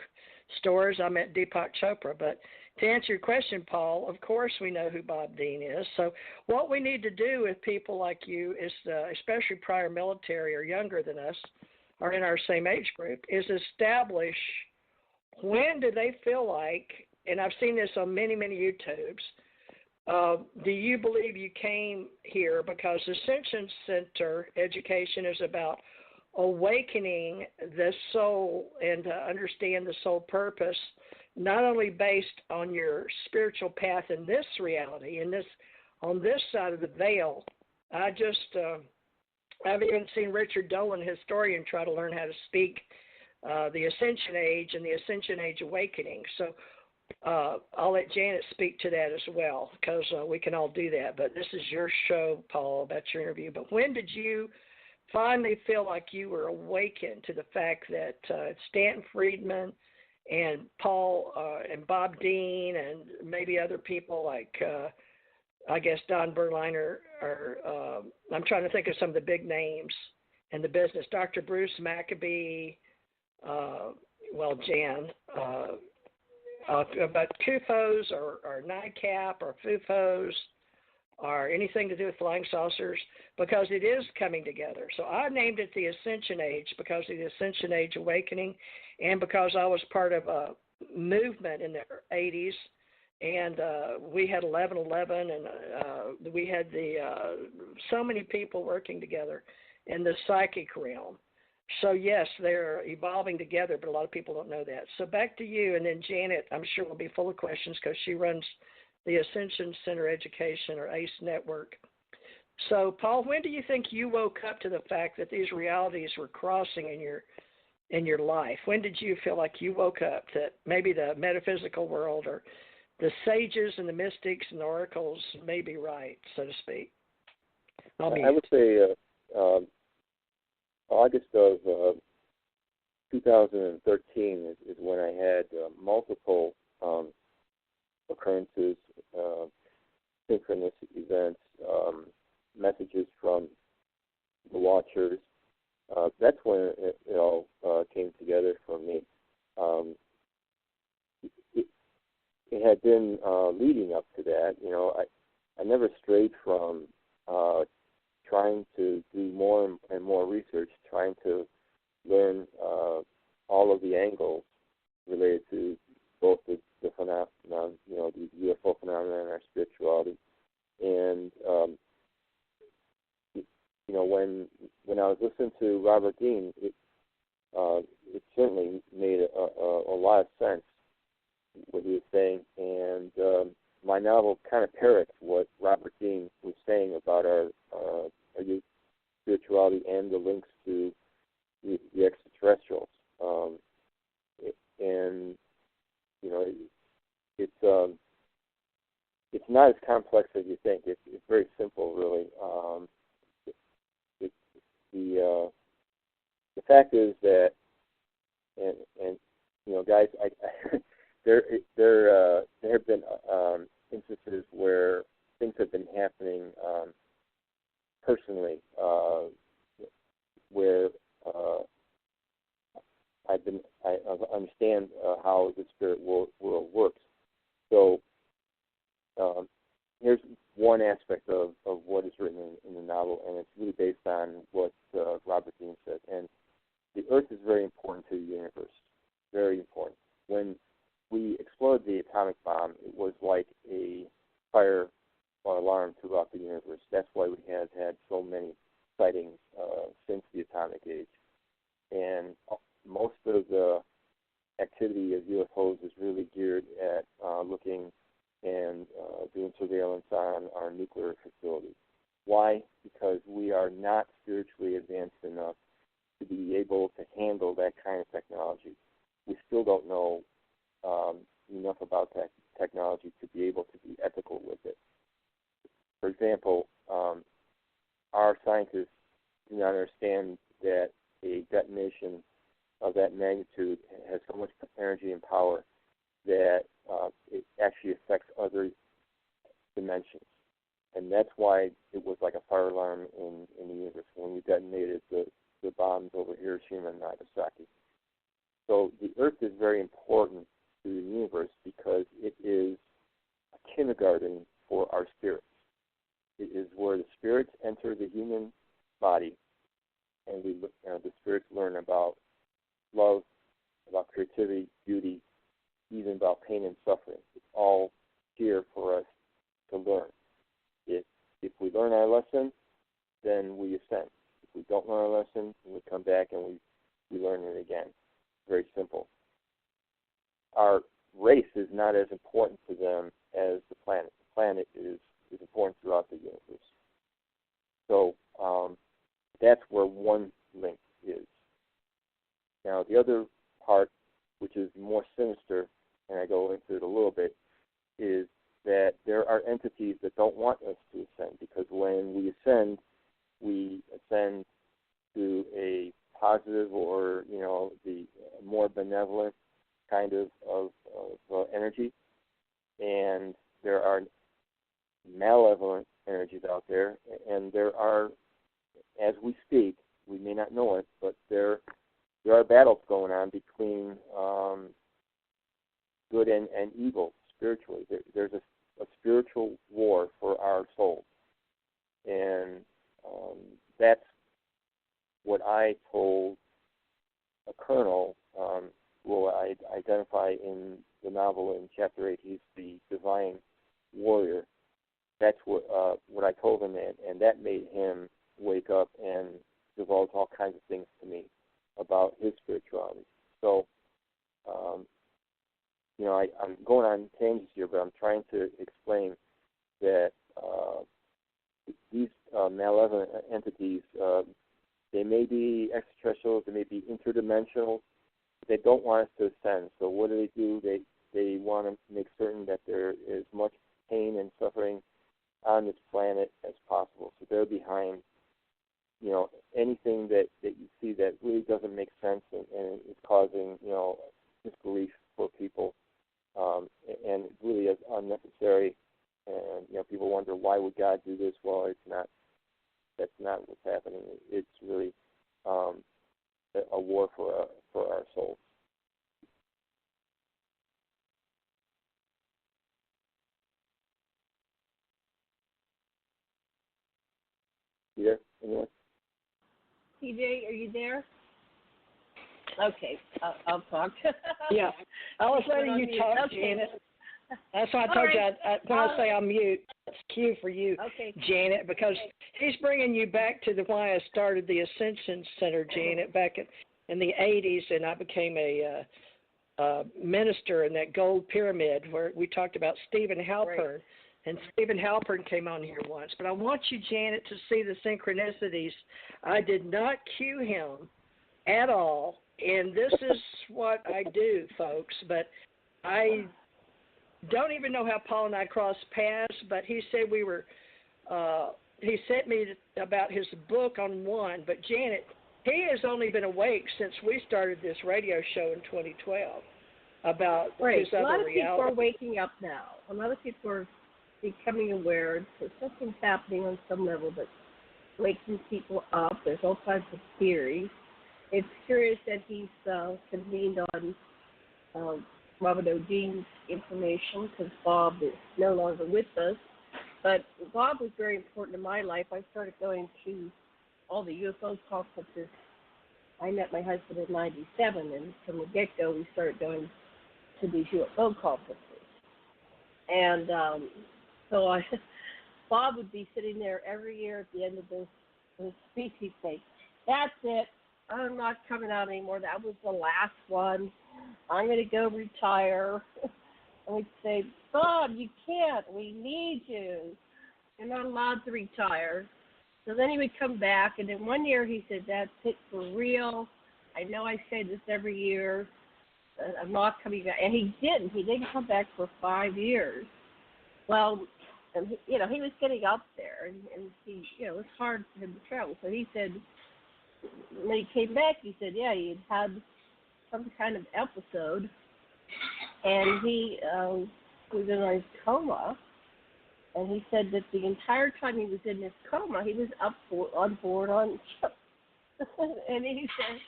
stores. I met Deepak Chopra. But to answer your question, Paul, of course we know who Bob Dean is. So what we need to do with people like you, is especially prior military or younger than us, or in our same age group, is establish when do they feel like, and I've seen this on many, many YouTubes, do you believe you came here because Ascension Center education is about awakening the soul and to understand the soul purpose, not only based on your spiritual path in this reality, on this side of the veil. I've even seen Richard Dolan, historian, try to learn how to speak the Ascension Age and the Ascension Age awakening. So I'll let Janet speak to that as well, because we can all do that. But this is your show, Paul, about your interview. But when did you finally feel like you were awakened to the fact that Stanton Friedman and Paul and Bob Dean and maybe other people like, I guess, Don Berliner, or I'm trying to think of some of the big names in the business, Dr. Bruce Maccabee, Jan, about CUFOs or NICAP or FUFOs or anything to do with flying saucers, because it is coming together. So I named it the Ascension Age because of the Ascension Age awakening, and because I was part of a movement in the 80s, and we had 1111, and we had so many people working together in the psychic realm. So yes, they're evolving together, but a lot of people don't know that. So back to you, and then Janet, I'm sure will be full of questions because she runs the Ascension Center Education, or ACE Network. So Paul, when do you think you woke up to the fact that these realities were crossing in your life? When did you feel like you woke up that maybe the metaphysical world or the sages and the mystics and the oracles may be right, so to speak? I would say August of 2013 is when I had multiple occurrences, synchronous events, messages from the watchers. That's when it all came together for me. It had been leading up to that. I never strayed from trying to do more and more research, trying to learn all of the angles related to both the phenomenon, the UFO phenomenon and our spirituality. And when I was listening to Robert Dean, it certainly made a lot of sense what he was saying, and my novel kind of parrots what Robert Dean was saying about our spirituality and the links to the extraterrestrials. It's not as complex as you think. It's very simple, really. The fact is that, and guys, there have been instances where things have been happening personally, where I understand how the spirit world works. So here's one aspect of what is written in the novel, and it's really based on what Robert Dean said. And the Earth is very important to the universe, very important. When we explored the atomic bomb, it was like a fire or alarm throughout the universe. That's why we have had so many sightings since the atomic age. And most of the activity of UFOs is really geared at looking and doing surveillance on our nuclear facilities. Why? Because we are not spiritually advanced enough to be able to handle that kind of technology. We still don't know enough about that technology to be able to be ethical with it. For example, our scientists do not understand that a detonation of that magnitude has so much energy and power that it actually affects other dimensions. And that's why it was like a fire alarm in the universe when we detonated the bombs over Hiroshima and Nagasaki. So the Earth is very important to the universe because it is a kindergarten for our spirits. It is where the spirits enter the human body, and the spirits learn about love, about creativity, beauty, even about pain and suffering. It's all here for us to learn. If we learn our lesson, then we ascend. If we don't learn our lesson, then we come back and we learn it again. Very simple. Our race is not as important to them as the planet. The planet is important throughout the universe. So that's where one link is. Now, the other part, which is more sinister, and I go into it a little bit, is that there are entities that don't want us to ascend, because when we ascend to a positive or, the more benevolent kind of energy, and there are malevolent energies out there, and there are, as we speak, we may not know it, but there are battles going on between good and evil spiritually. There's a spiritual war for our souls, and that's what I told a colonel who I identify in the novel in Chapter 8. He's the divine warrior. That's what I told him, and that made him wake up and divulge all kinds of things to me about his spirituality. So, I'm going on tangents here, but I'm trying to explain that these malevolent entities, they may be extraterrestrials, they may be interdimensional, but they don't want us to ascend. So what do? They want to make certain that there is much pain and suffering on this planet as possible. So they're behind, anything that you see that really doesn't make sense and is causing, disbelief for people, and really is unnecessary. And, people wonder, why would God do this? Well, that's not what's happening. It's really a war for our souls. You there? Anyone? TJ, are you there? Okay, I'll talk. Yeah, I was letting you talk, okay. Janet. That's why I told you when I say I'm mute, it's cue for you, okay. Janet, because he's bringing you back to why I started the Ascension Center, Janet, back in the 80s, and I became a minister in that gold pyramid where we talked about Stephen Halpern. Right. And Stephen Halpern came on here once. But I want you, Janet, to see the synchronicities. I did not cue him at all, and this is what I do, folks. But I don't even know how Paul and I crossed paths, but he said he sent me about his book on one. But, Janet, he has only been awake since we started this radio show in 2012 about his other reality. A lot of people are waking up now. A lot of people are becoming aware that something's happening on some level that's waking people up. There's all kinds of theories. It's curious that he's convened on Robert O'Dean's information because Bob is no longer with us. But Bob was very important in my life. I started going to all the UFO conferences. I met my husband in 97, and from the get-go we started going to these UFO conferences. And so Bob would be sitting there every year at the end of the speech. He'd say, "That's it. I'm not coming out anymore. That was the last one. I'm going to go retire." And we'd say, "Bob, you can't. We need you. You're not allowed to retire." So then he would come back, and then one year he said, "That's it for real. I know I say this every year. I'm not coming back." And he didn't. He didn't come back for 5 years. Well, and he was getting up there, and he, it was hard for him to travel. So he said, when he came back, he said, yeah, he had some kind of episode, and he was in a coma. And he said that the entire time he was in this coma, he was on board on ship. And he said,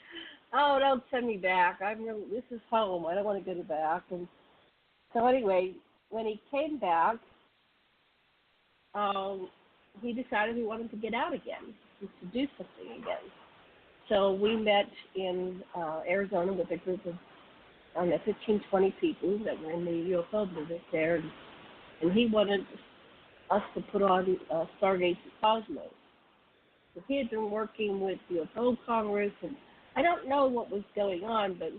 "Oh, don't send me back. This is home. I don't want to go back." And so anyway, when he came back, he decided he wanted to get out again, just to do something again. So we met in Arizona with a group of 15, 20 people that were in the UFO business there, and he wanted us to put on Stargate to Cosmos. So he had been working with UFO Congress, and I don't know what was going on, but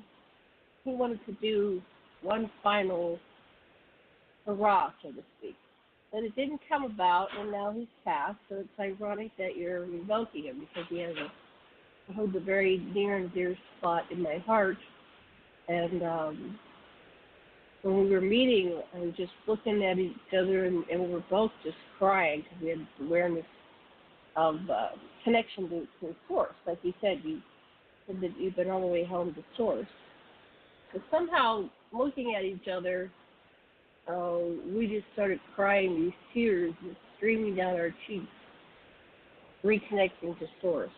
he wanted to do one final hurrah, so to speak. But it didn't come about, and now he's passed, so it's ironic that you're revoking him, because he has holds a very near and dear spot in my heart. And when we were meeting, I was just looking at each other, and we were both just crying because we had this awareness of connection to Source. Like you said, you said that you've been on the way home to Source. So somehow, looking at each other, we just started crying, these tears just streaming down our cheeks, reconnecting to Source.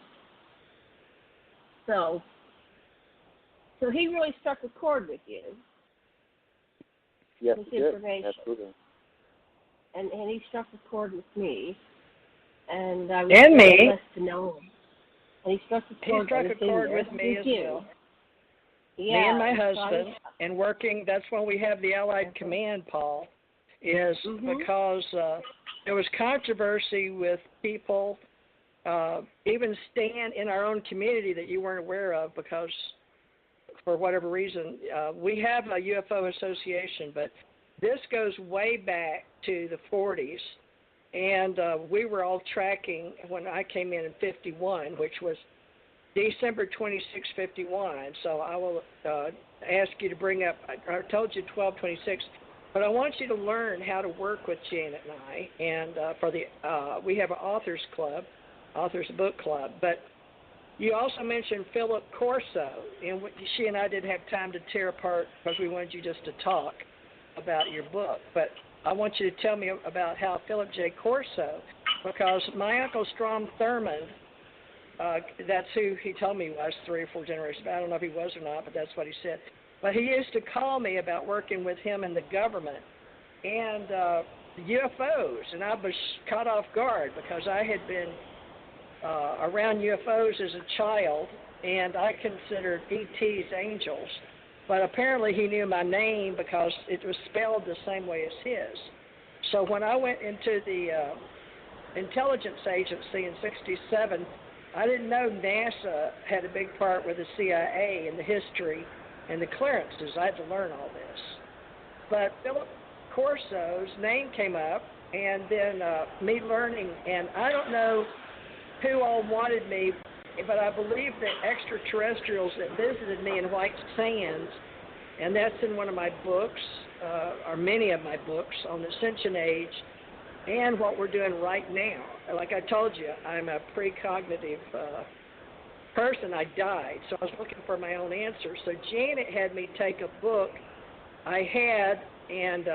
So he really struck a chord with you. Yes, with he did. information. Absolutely. And he struck a chord with me, and I was and me. blessed to know him. And he struck a chord with me as well. Yeah, me and my husband, and working. That's when we have the Allied Command, Paul, is because there was controversy with people, even staying in our own community that you weren't aware of, because for whatever reason, we have a UFO association, but this goes way back to the 40s, and we were all tracking when I came in 51, which was December 26, 51. So I will ask you to bring up, I told you 1226, but I want you to learn how to work with Janet and I, and we have an authors book club, but you also mentioned Philip Corso, and she and I didn't have time to tear apart because we wanted you just to talk about your book. But I want you to tell me about how Philip J. Corso, because my Uncle Strom Thurmond, that's who he told me was 3 or 4 generations. I don't know if he was or not, but that's what he said. But he used to call me about working with him and the government and the UFOs, and I was caught off guard because I had been around UFOs as a child, and I considered ETs angels. But apparently he knew my name because it was spelled the same way as his. So when I went into the intelligence agency in 1967, I didn't know NASA had a big part with the CIA in the history and the clearances. I had to learn all this. But Philip Corso's name came up, and then me learning, and I don't know who all wanted me, but I believe that extraterrestrials that visited me in White Sands, and that's in one of my books, or many of my books, on the Ascension Age, and what we're doing right now. Like I told you, I'm a precognitive person. I died, so I was looking for my own answer. So Janet had me take a book I had, and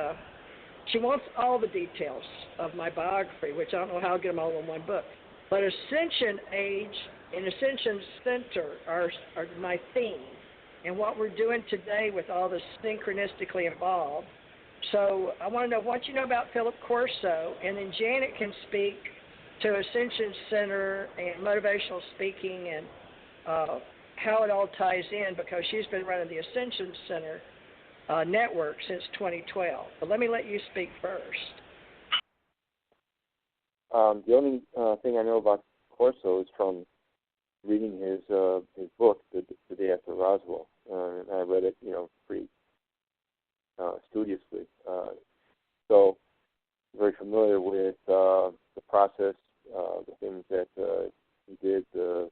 she wants all the details of my biography, which I don't know how I'll get them all in one book. But Ascension Age and Ascension Center are my theme, and what we're doing today with all the synchronistically involved. So I want to know what you know about Philip Corso, and then Janet can speak to Ascension Center and motivational speaking and how it all ties in, because she's been running the Ascension Center network since 2012. But let me let you speak first. The only thing I know about Corso is from reading his book, The Day After Roswell. And I read it, pretty studiously. So very familiar with the process the things that he did, the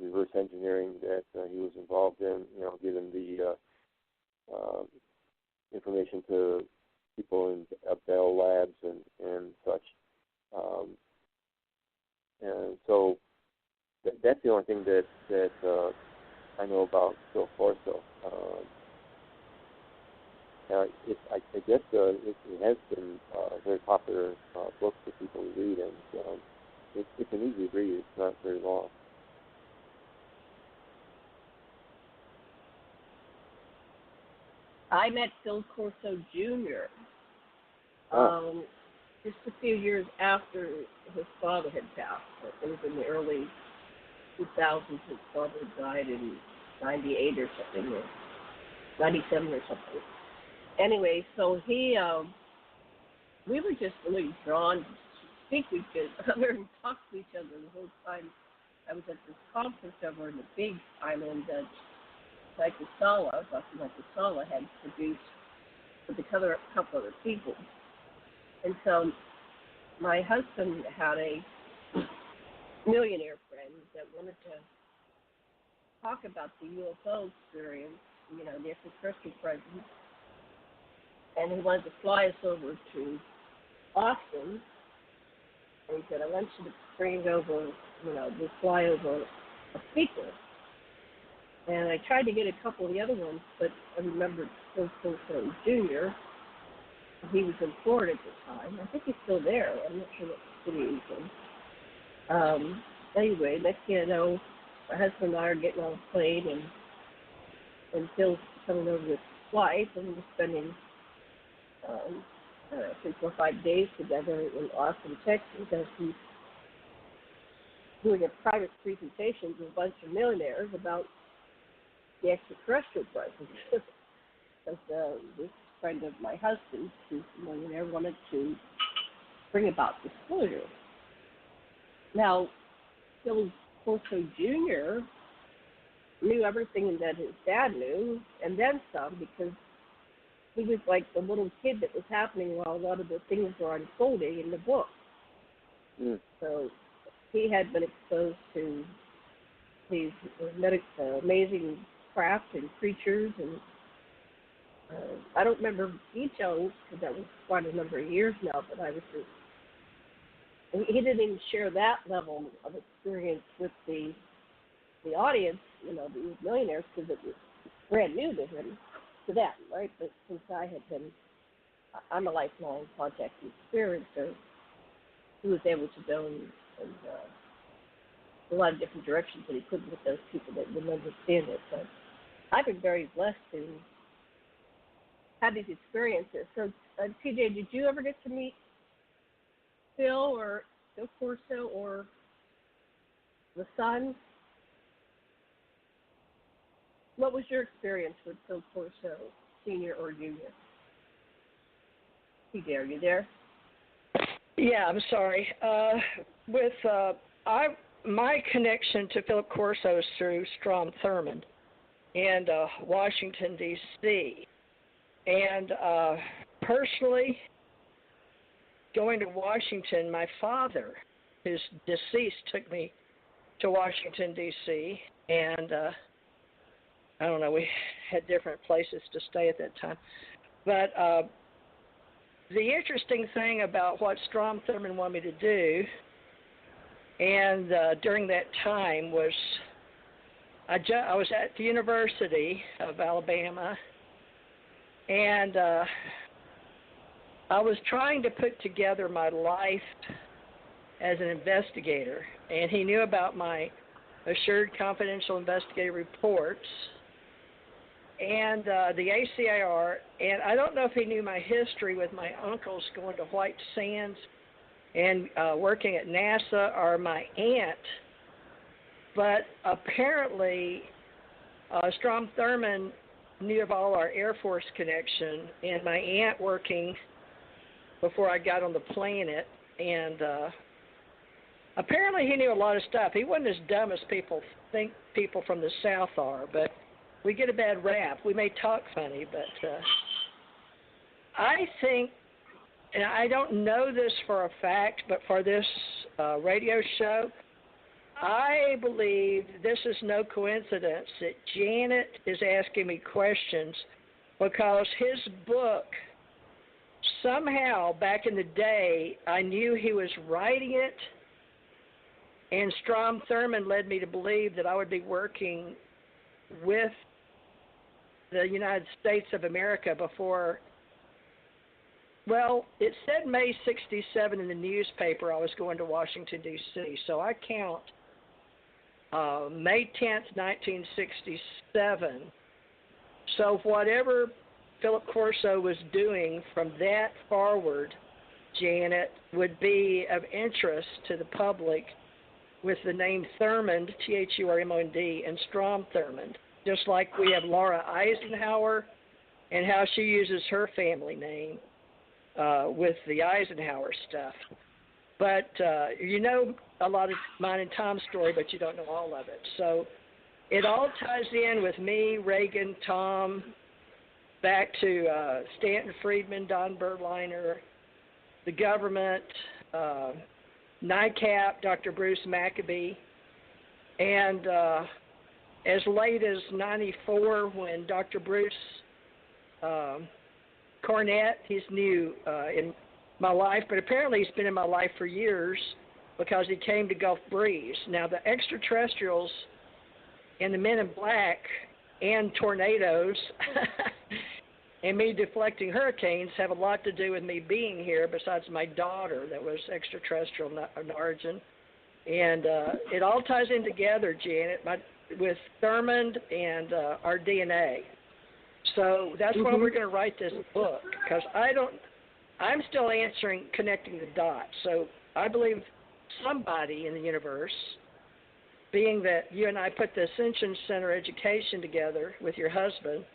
reverse engineering that he was involved in, giving the information to people in Bell Labs and such. And so that's the only thing that I know about Phil Corso. I guess it has been a very popular book for people to read, and it's an easy read. It's not very long. I met Phil Corso Jr. Just a few years after his father had passed. It was in the early 2000s. His father died in 98 or something, or 97 or something. Anyway, so we were just really drawn to speak to each other and talk to each other the whole time. I was at this conference over in the Big Island that Dr. Sala had produced with a couple other people. And so my husband had a millionaire friend that wanted to talk about the UFO experience, the extraterrestrial presence. And he wanted to fly us over to Austin. And he said, I want you to bring over, we'll fly over a speaker. And I tried to get a couple of the other ones, but I remembered Phil Corso Jr. He was in Florida at the time. I think he's still there. I'm not sure what city he's in. Anyway, next thing I know, my husband and I are getting on a plane, and Phil's coming over with his wife, and we're spending 3, 4, 5 days together in Austin, Texas, as he's doing a private presentation to a bunch of millionaires about the extraterrestrial presence. Because this friend of my husband's, who's a millionaire, wanted to bring about disclosure. Now, Phil Corso Jr. knew everything that his dad knew, and then some, because he was like the little kid that was happening while a lot of the things were unfolding in the book. Mm. So he had been exposed to these amazing craft and creatures, and I don't remember details because that was quite a number of years now, but I was just, he didn't even share that level of experience with the audience, the millionaires, because it was brand new to him, to them, right? But since I'm a lifelong contact experiencer, he was able to go in a lot of different directions that he couldn't with those people that wouldn't understand it. But I've been very blessed to have these experiences. So, TJ, did you ever get to meet Phil Corso or the son? What was your experience with Phil Corso, Senior or Junior? TJ, are you there? Yeah, I'm sorry. My connection to Philip Corso is through Strom Thurmond in Washington, D.C. And personally, going to Washington, my father, who's deceased, took me to Washington, D.C., and I don't know, we had different places to stay at that time. But the interesting thing about what Strom Thurmond wanted me to do, and during that time, was I was at the University of Alabama, and I was trying to put together my life as an investigator, and he knew about my Assured Confidential Investigative Reports and the ACO, and I don't know if he knew my history with my uncles going to White Sands and working at NASA, or my aunt, but apparently Strom Thurmond knew of all our Air Force connection, and my aunt working before I got on the planet, and apparently he knew a lot of stuff. He wasn't as dumb as people think people from the South are, but we get a bad rap. We may talk funny, but I think, and I don't know this for a fact, but for this radio show. I believe this is no coincidence that Janet is asking me questions because his book, somehow back in the day, I knew he was writing it, and Strom Thurmond led me to believe that I would be working with the United States of America before. Well, it said May 67 in the newspaper I was going to Washington, D.C., so I count May 10th, 1967. So whatever Philip Corso was doing from that forward, Janet, would be of interest to the public with the name Thurmond, Thurmond, and Strom Thurmond, just like we have Laura Eisenhower and how she uses her family name with the Eisenhower stuff. But you know a lot of mine and Tom's story, but you don't know all of it. So it all ties in with me, Reagan, Tom, back to Stanton Friedman, Don Berliner, the government, NICAP, Dr. Bruce Maccabee, and as late as 94 when Dr. Bruce Cornett, he's new in my life, but apparently he's been in my life for years because he came to Gulf Breeze. Now, the extraterrestrials and the men in black and tornadoes and me deflecting hurricanes have a lot to do with me being here, besides my daughter that was extraterrestrial in origin. And it all ties in together, Janet, with Thurmond and our DNA. So that's why we're going to write this book, because I'm still connecting the dots. So I believe somebody in the universe, being that you and I put the Ascension Center education together with your husband,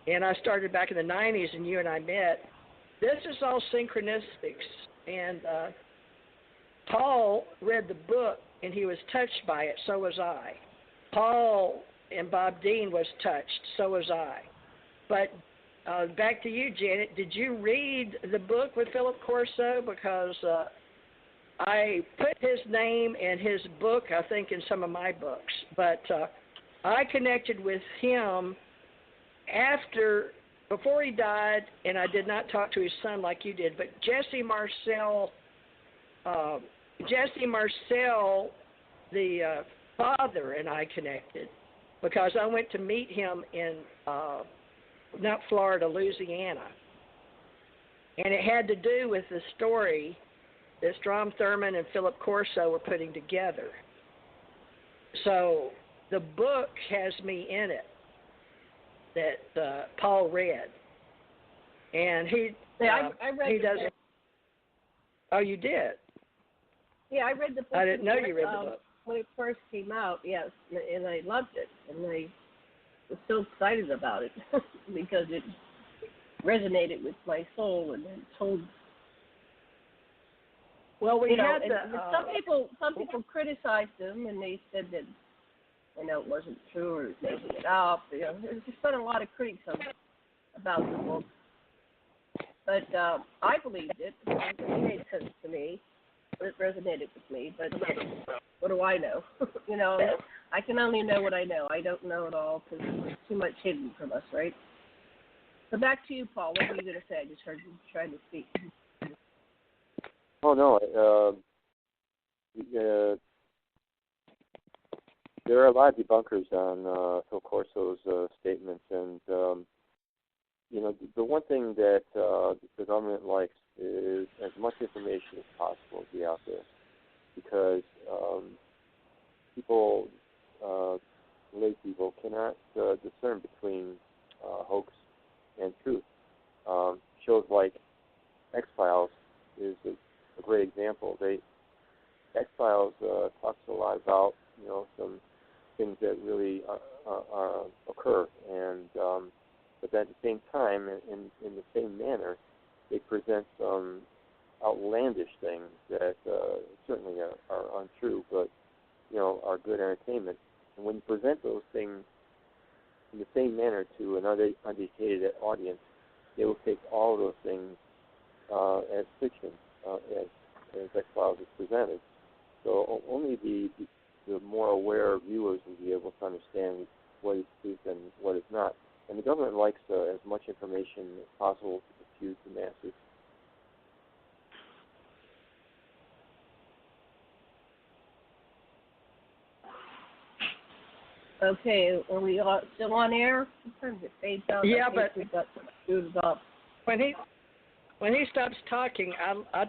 and I started back in the 90s and you and I met, this is all synchronicities. And Paul read the book and he was touched by it, so was I. Paul and Bob Dean was touched, so was I. But back to you, Janet. Did you read the book with Philip Corso? Because I put his name and his book, I think, in some of my books. But I connected with him before he died, and I did not talk to his son like you did. But Jesse Marcel, the father, and I connected because I went to meet him in not Florida, Louisiana. And it had to do with the story that Strom Thurmond and Philip Corso were putting together. So the book has me in it that Paul read. And I read he doesn't. Book. Oh, you did? Yeah, I read the book. I didn't know you read the book. When it first came out, yes, and I loved it. And I was so excited about it because it resonated with my soul and it told. Well, some people criticized him and they said that it wasn't true or he was making it up. There's just been a lot of critics about the book, but I believed it. It made sense to me. It resonated with me, but what do I know? I can only know what I know. I don't know it all because there's too much hidden from us, right? So back to you, Paul. What were you going to say? I just heard you trying to speak. Oh, no. There are a lot of debunkers on Phil Corso's statements, and, the one thing that the government likes is as much information as possible to be out there, because lay people cannot discern between hoax and truth. Shows like X-Files is a great example. X-Files talks a lot about some things that really occur, and but at the same time, in the same manner, they present some outlandish things that certainly are untrue, but are good entertainment. And when you present those things in the same manner to an uneducated audience, they will take all of those things as fiction, as X-Files is presented. So only the more aware viewers will be able to understand what is truth and what is not. And the government likes as much information as possible to confuse the masses. Okay, are we still on air? Sometimes it fades out. Yeah, but we got screwed up. When he stops talking,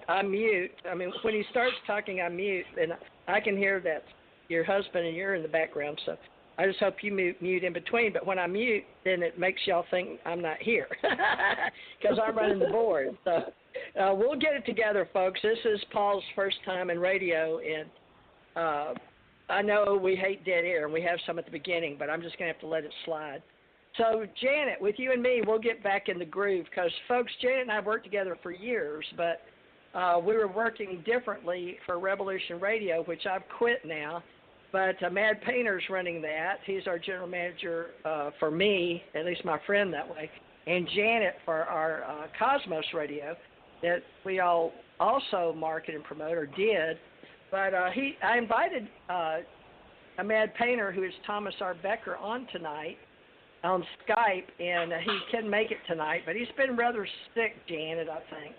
I mute. I mean, when he starts talking, I mute, and I can hear that your husband and you're in the background. So I just hope you mute in between. But when I mute, then it makes y'all think I'm not here because I'm running the board. So we'll get it together, folks. This is Paul's first time in radio, and I know we hate dead air, and we have some at the beginning, but I'm just going to have to let it slide. So, Janet, with you and me, we'll get back in the groove because, folks, Janet and I have worked together for years, but we were working differently for Revolution Radio, which I've quit now. But Mad Painter's running that. He's our general manager for me, at least my friend that way, and Janet for our Cosmos Radio that we all also market and promote, or did. But I invited a Mad Painter who is Thomas R. Becker on tonight on Skype, and he can make it tonight, but he's been rather sick, Janet, I think.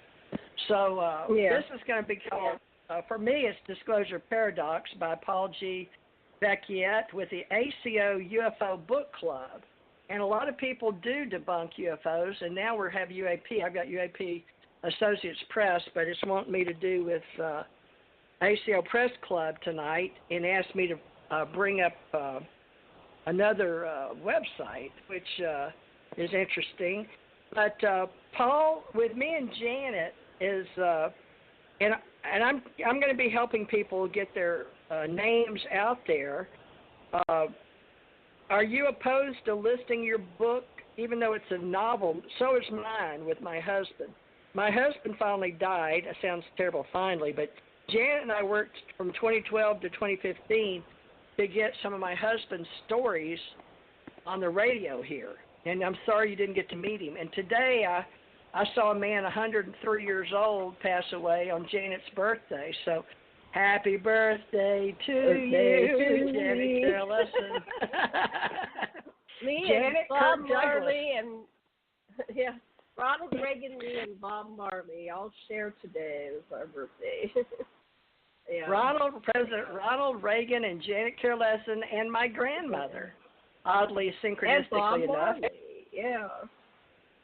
So This is going to be called, for me, it's Disclosure Paradox by Paul G. Vecchiet with the ACO UFO Book Club. And a lot of people do debunk UFOs, and now we have UAP. I've got UAP Associates Press, but it's wanting me to do with ACO Press Club tonight and asked me to bring up another website, which is interesting. But Paul, with me and Janet, is and I'm going to be helping people get their names out there. Are you opposed to listing your book, even though it's a novel? So is mine with my husband. My husband finally died. It sounds terrible, finally, but Janet and I worked from 2012 to 2015 to get some of my husband's stories on the radio here. And I'm sorry you didn't get to meet him. And today I saw a man 103 years old pass away on Janet's birthday. So happy birthday to you, Janet Carolson. Me Janet and Bob Kirk Marley and Ronald Reagan, me and Bob Marley all share today as our birthday. President Ronald Reagan and Janet Carolson and my grandmother, oddly synchronistically enough. Yeah.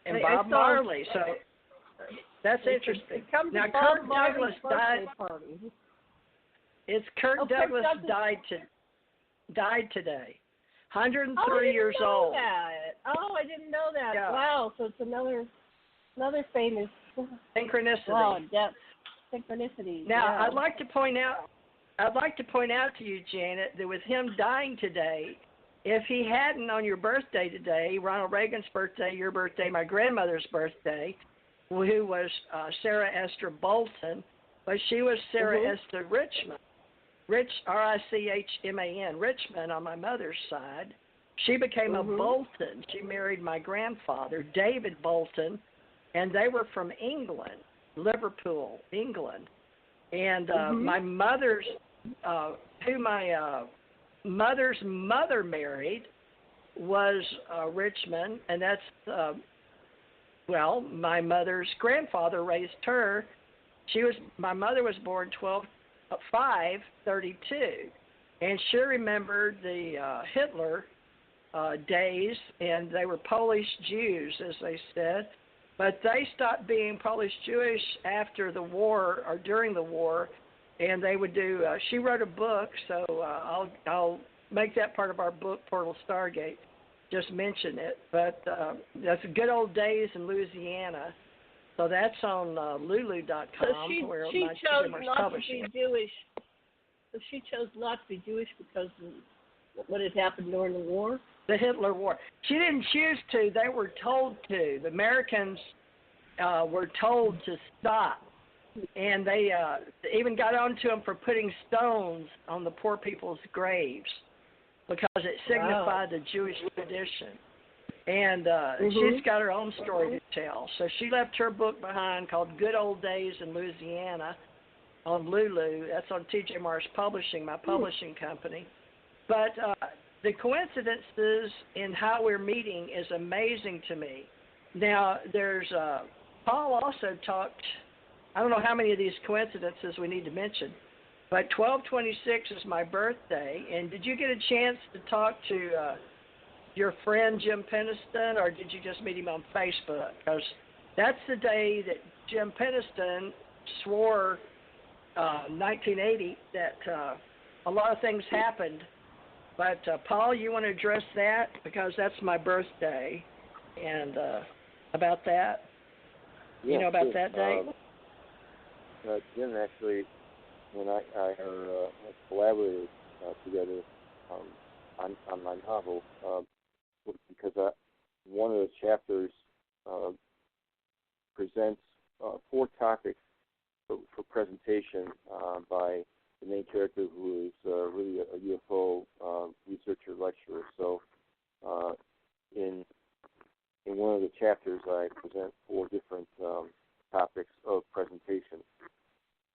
And Bob Marley. So that's interesting. Now Kirk Douglas died. It's Kirk Douglas died today. 103 years old. I didn't know that. Yeah. Wow, so it's another famous synchronicity. Wow, depth. Synchronicity. Now, I'd like to point out to you, Janet, that with him dying today, if he hadn't on your birthday today, Ronald Reagan's birthday, your birthday, my grandmother's birthday, who was Sarah Esther Bolton, but she was Sarah Esther Richmond. Richman, Richmond on my mother's side. She became a Bolton. She married my grandfather, David Bolton, and they were from England, Liverpool, England. And my mother's, who my mother's mother married was Richmond, and that's, my mother's grandfather raised her. My mother was born 12/5/32, and she remembered the Hitler days, and they were Polish Jews, as they said, but they stopped being Polish Jewish after the war or during the war, and they would do. She wrote a book, so I'll make that part of our book, Portal Stargate. Just mention it, but that's Good Old Days in Louisiana. So that's on Lulu.com. So where she my chose children not to be Jewish. So she chose not to be Jewish because of what had happened during the war? The Hitler War. She didn't choose to. They were told to. The Americans were told to stop. And they even got onto them for putting stones on the poor people's graves because it signified the Jewish tradition. And she's got her own story to tell. So she left her book behind called Good Old Days in Louisiana. on Lulu. That's on T.J. Morris Publishing, my publishing company. But the coincidences in how we're meeting is amazing to me. Now, there's Paul also talked, I don't know how many of these coincidences we need to mention, but 12/26 is my birthday. And did you get a chance to talk to your friend Jim Peniston, or did you just meet him on Facebook? Because that's the day that Jim Peniston swore 1980 that a lot of things happened. But Paul, you want to address that? Because that's my birthday. And about that? Yeah, you know about sure. that day? Jim actually, when I collaborated together on my novel, because one of the chapters presents 4 topics for presentation by the main character, who is really a UFO researcher lecturer. So in one of the chapters, I present 4 different topics of presentation,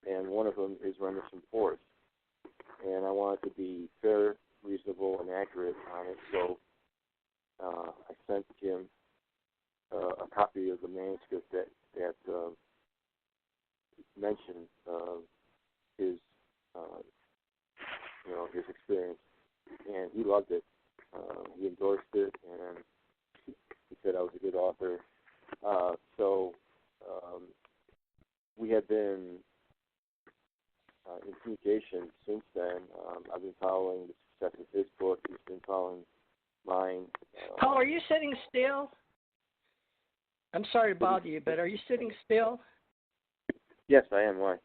and one of them is Renderson Forest. And I wanted to be fair, reasonable, and accurate on it, so I sent Jim a copy of the manuscript that mentioned his his experience, and he loved it. He endorsed it, and he said I was a good author. So we have been in communication since then. I've been following the success of his book. He's been following mine. Paul, are you sitting still? I'm sorry to bother you, but are you sitting still? Yes, I am. Why?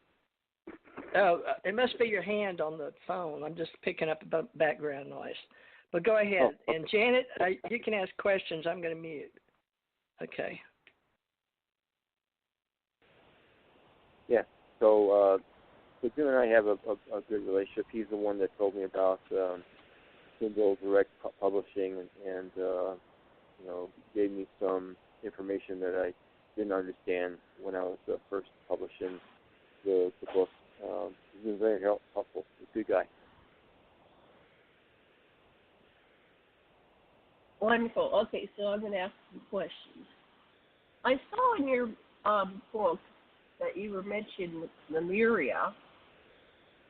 Oh, it must be your hand on the phone. I'm just picking up background noise. But go ahead. Oh. And Janet, you can ask questions. I'm going to mute. Okay. Yeah. So Jim and I have a good relationship. He's the one that told me about Kindle Direct Publishing, and gave me some information that I didn't understand when I was first publishing the book. He's been very helpful. He's a good guy. Wonderful. Okay, so I'm going to ask some questions. I saw in your book that you were mentioning Lemuria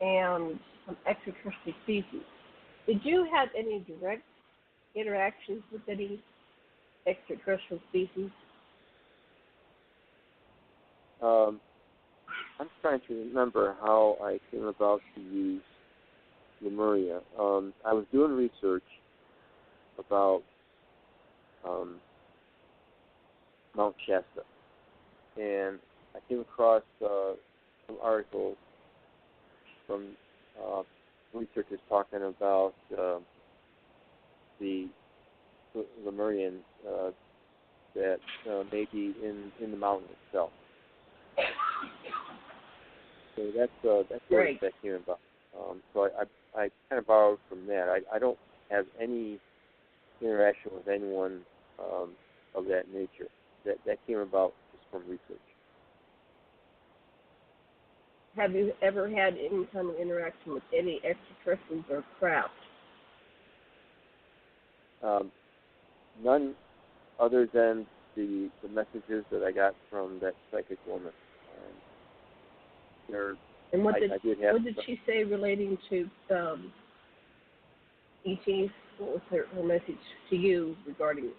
and some extraterrestrial species. Did you have any direct interactions with any extraterrestrial species? I'm trying to remember how I came about to use Lemuria. I was doing research about Mount Shasta, and I came across some articles from researchers talking about the Lemurians that may be in the mountain itself. So that's where that came about. So I kind of borrowed from that. I don't have any interaction with anyone of that nature. That came about just from research. Have you ever had any kind of interaction with any extraterrestrials or craft? None other than the messages that I got from that psychic woman. And what did she say relating to ETs? What was her message to you regarding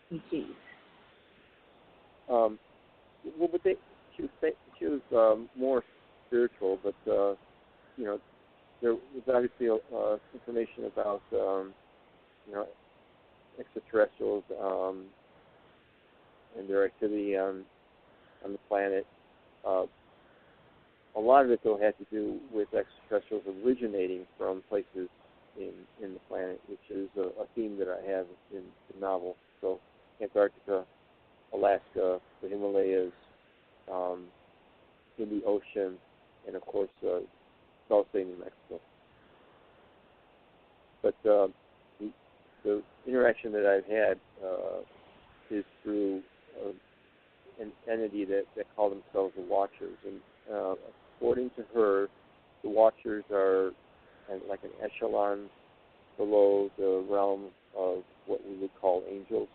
ETs? She was more spiritual, but there was obviously information about extraterrestrials and their activity on the planet. A lot of it, though, had to do with extraterrestrials originating from places in the planet, which is a theme that I have in the novel. So Antarctica, Alaska, the Himalayas, in the ocean, and of course South Bay, New Mexico. But the interaction that I've had is through an entity that call themselves the Watchers, and according to her, the Watchers are like an echelon below the realm of what we would call angels,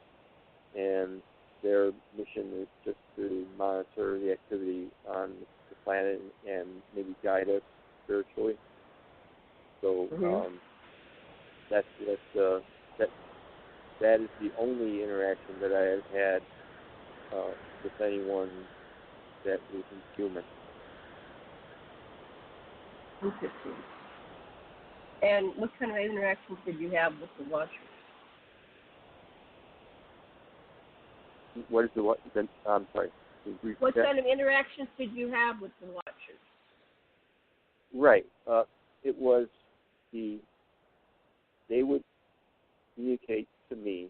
and their mission is just to monitor the activity on the planet and maybe guide us spiritually. So that is the only interaction that I have had with anyone that isn't human. Interesting. And what kind of interactions did you have with the Watchers? What is the what? I'm sorry. What kind of interactions did you have with the Watchers? Right. It was they would communicate to me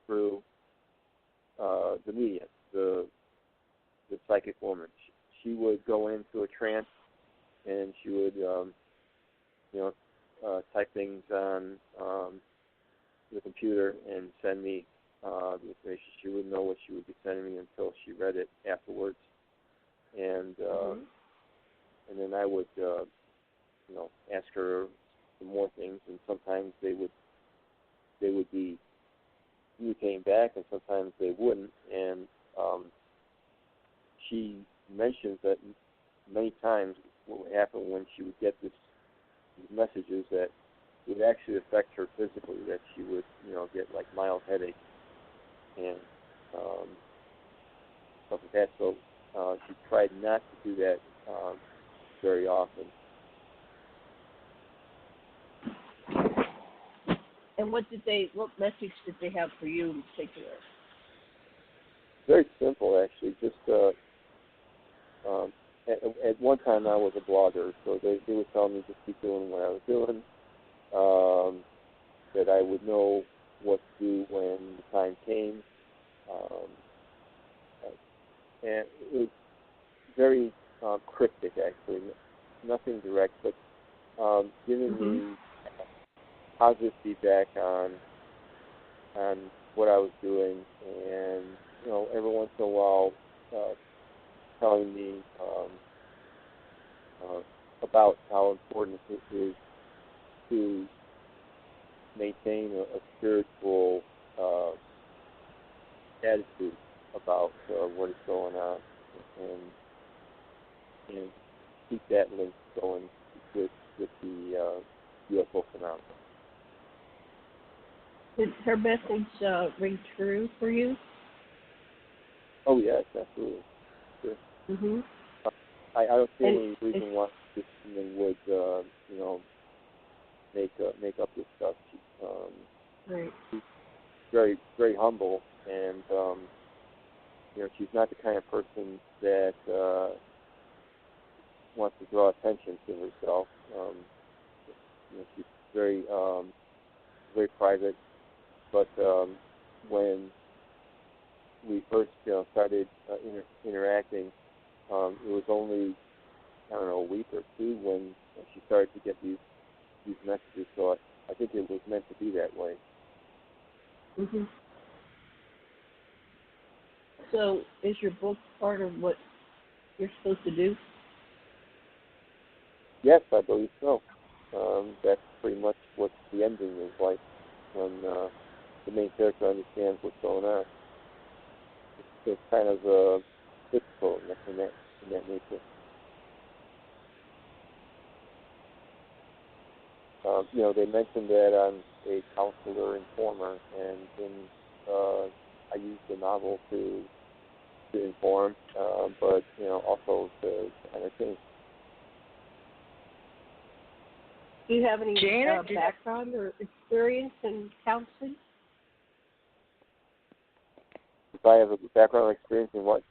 through the medium, the psychic woman. She would go into a trance, and she would type things on the computer and send me the information. She wouldn't know what she would be sending me until she read it afterwards, and then I would ask her some more things, and sometimes they would be communicating back, and sometimes they wouldn't. And she mentions that many times what would happen when she would get these messages, that it would actually affect her physically, that she would get like mild headaches and stuff like that. So she tried not to do that very often. And what message did they have for you in particular? Very simple, actually. Just at one time I was a blogger, so they would tell me to keep doing what I was doing, that I would know what to do when the time came. And it was very cryptic, actually. Nothing direct, but giving me positive feedback on what I was doing, and every once in a while telling me about how important it is to maintain a spiritual attitude about what is going on, and keep that link going with the UFO phenomenon. Did her message ring true for you? Oh yes, absolutely. Sure. Mm-hmm. I don't see any reason why this woman would make up this stuff. Right. She's very, very humble, and she's not the kind of person that wants to draw attention to herself. She's very, very private. But when we first started interacting, it was only a week or two when she started to get these messages. So I think it was meant to be that way. Mhm. So is your book part of what you're supposed to do? Yes, I believe so. That's pretty much what the ending is like when the main character understands what's going on. It's kind of difficult in that nature. They mentioned that I'm a counselor informer, and then I use the novel to inform, but also to entertain. Do you have any background or experience in counseling? If I have a background or experience in what?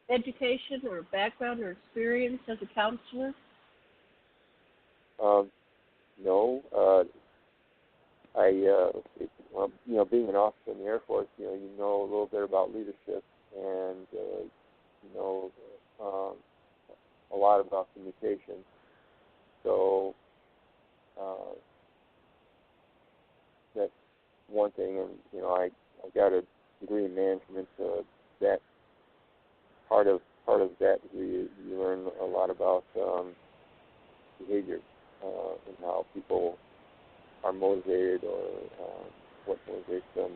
Education or background or experience as a counselor? No. Being an officer in the Air Force, you know a little bit about leadership, and a lot about communication. So that's one thing, and I got a degree in management. That part of part of that degree, you learn a lot about behavior and how people are motivated or what motivates them,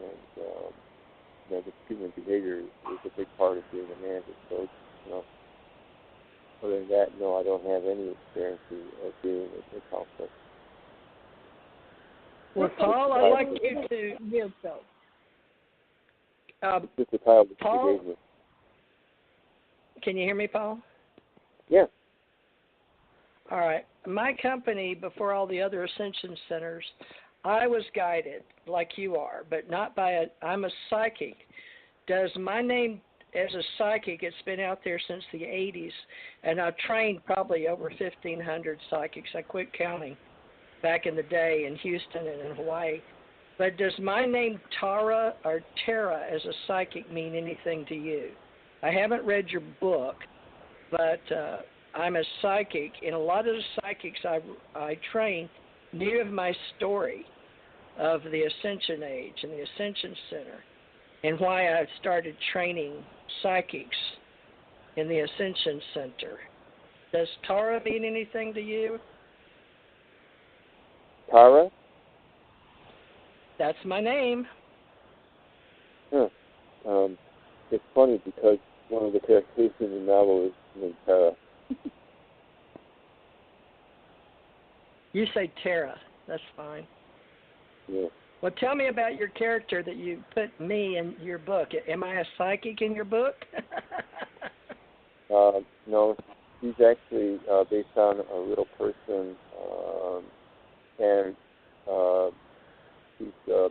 and the human behavior is a big part of being a manager. So, other than that, no, I don't have any experience of being a counselor. Well, Paul, I'd like you to. Just the title that Paul, you gave me. Can you hear me, Paul? Yeah. All right. My company, before all the other Ascension Centers, I was guided like you are, but not by I'm a psychic. Does my name as a psychic, it's been out there since the 80s, and I've trained probably over 1,500 psychics. I quit counting back in the day in Houston and in Hawaii. But does my name Tara or Tara as a psychic mean anything to you? I haven't read your book, but I'm a psychic, and a lot of the psychics I train knew of my story of the Ascension Age and the Ascension Center, and why I started training psychics in the Ascension Center. Does Tara mean anything to you? Tara? That's my name. Huh. It's funny because one of the characters in the novel is named Tara. You say Tara. That's fine. Yeah. Well, tell me about your character that you put me in your book. Am I a psychic in your book? No, she's actually based on a real person, and she's a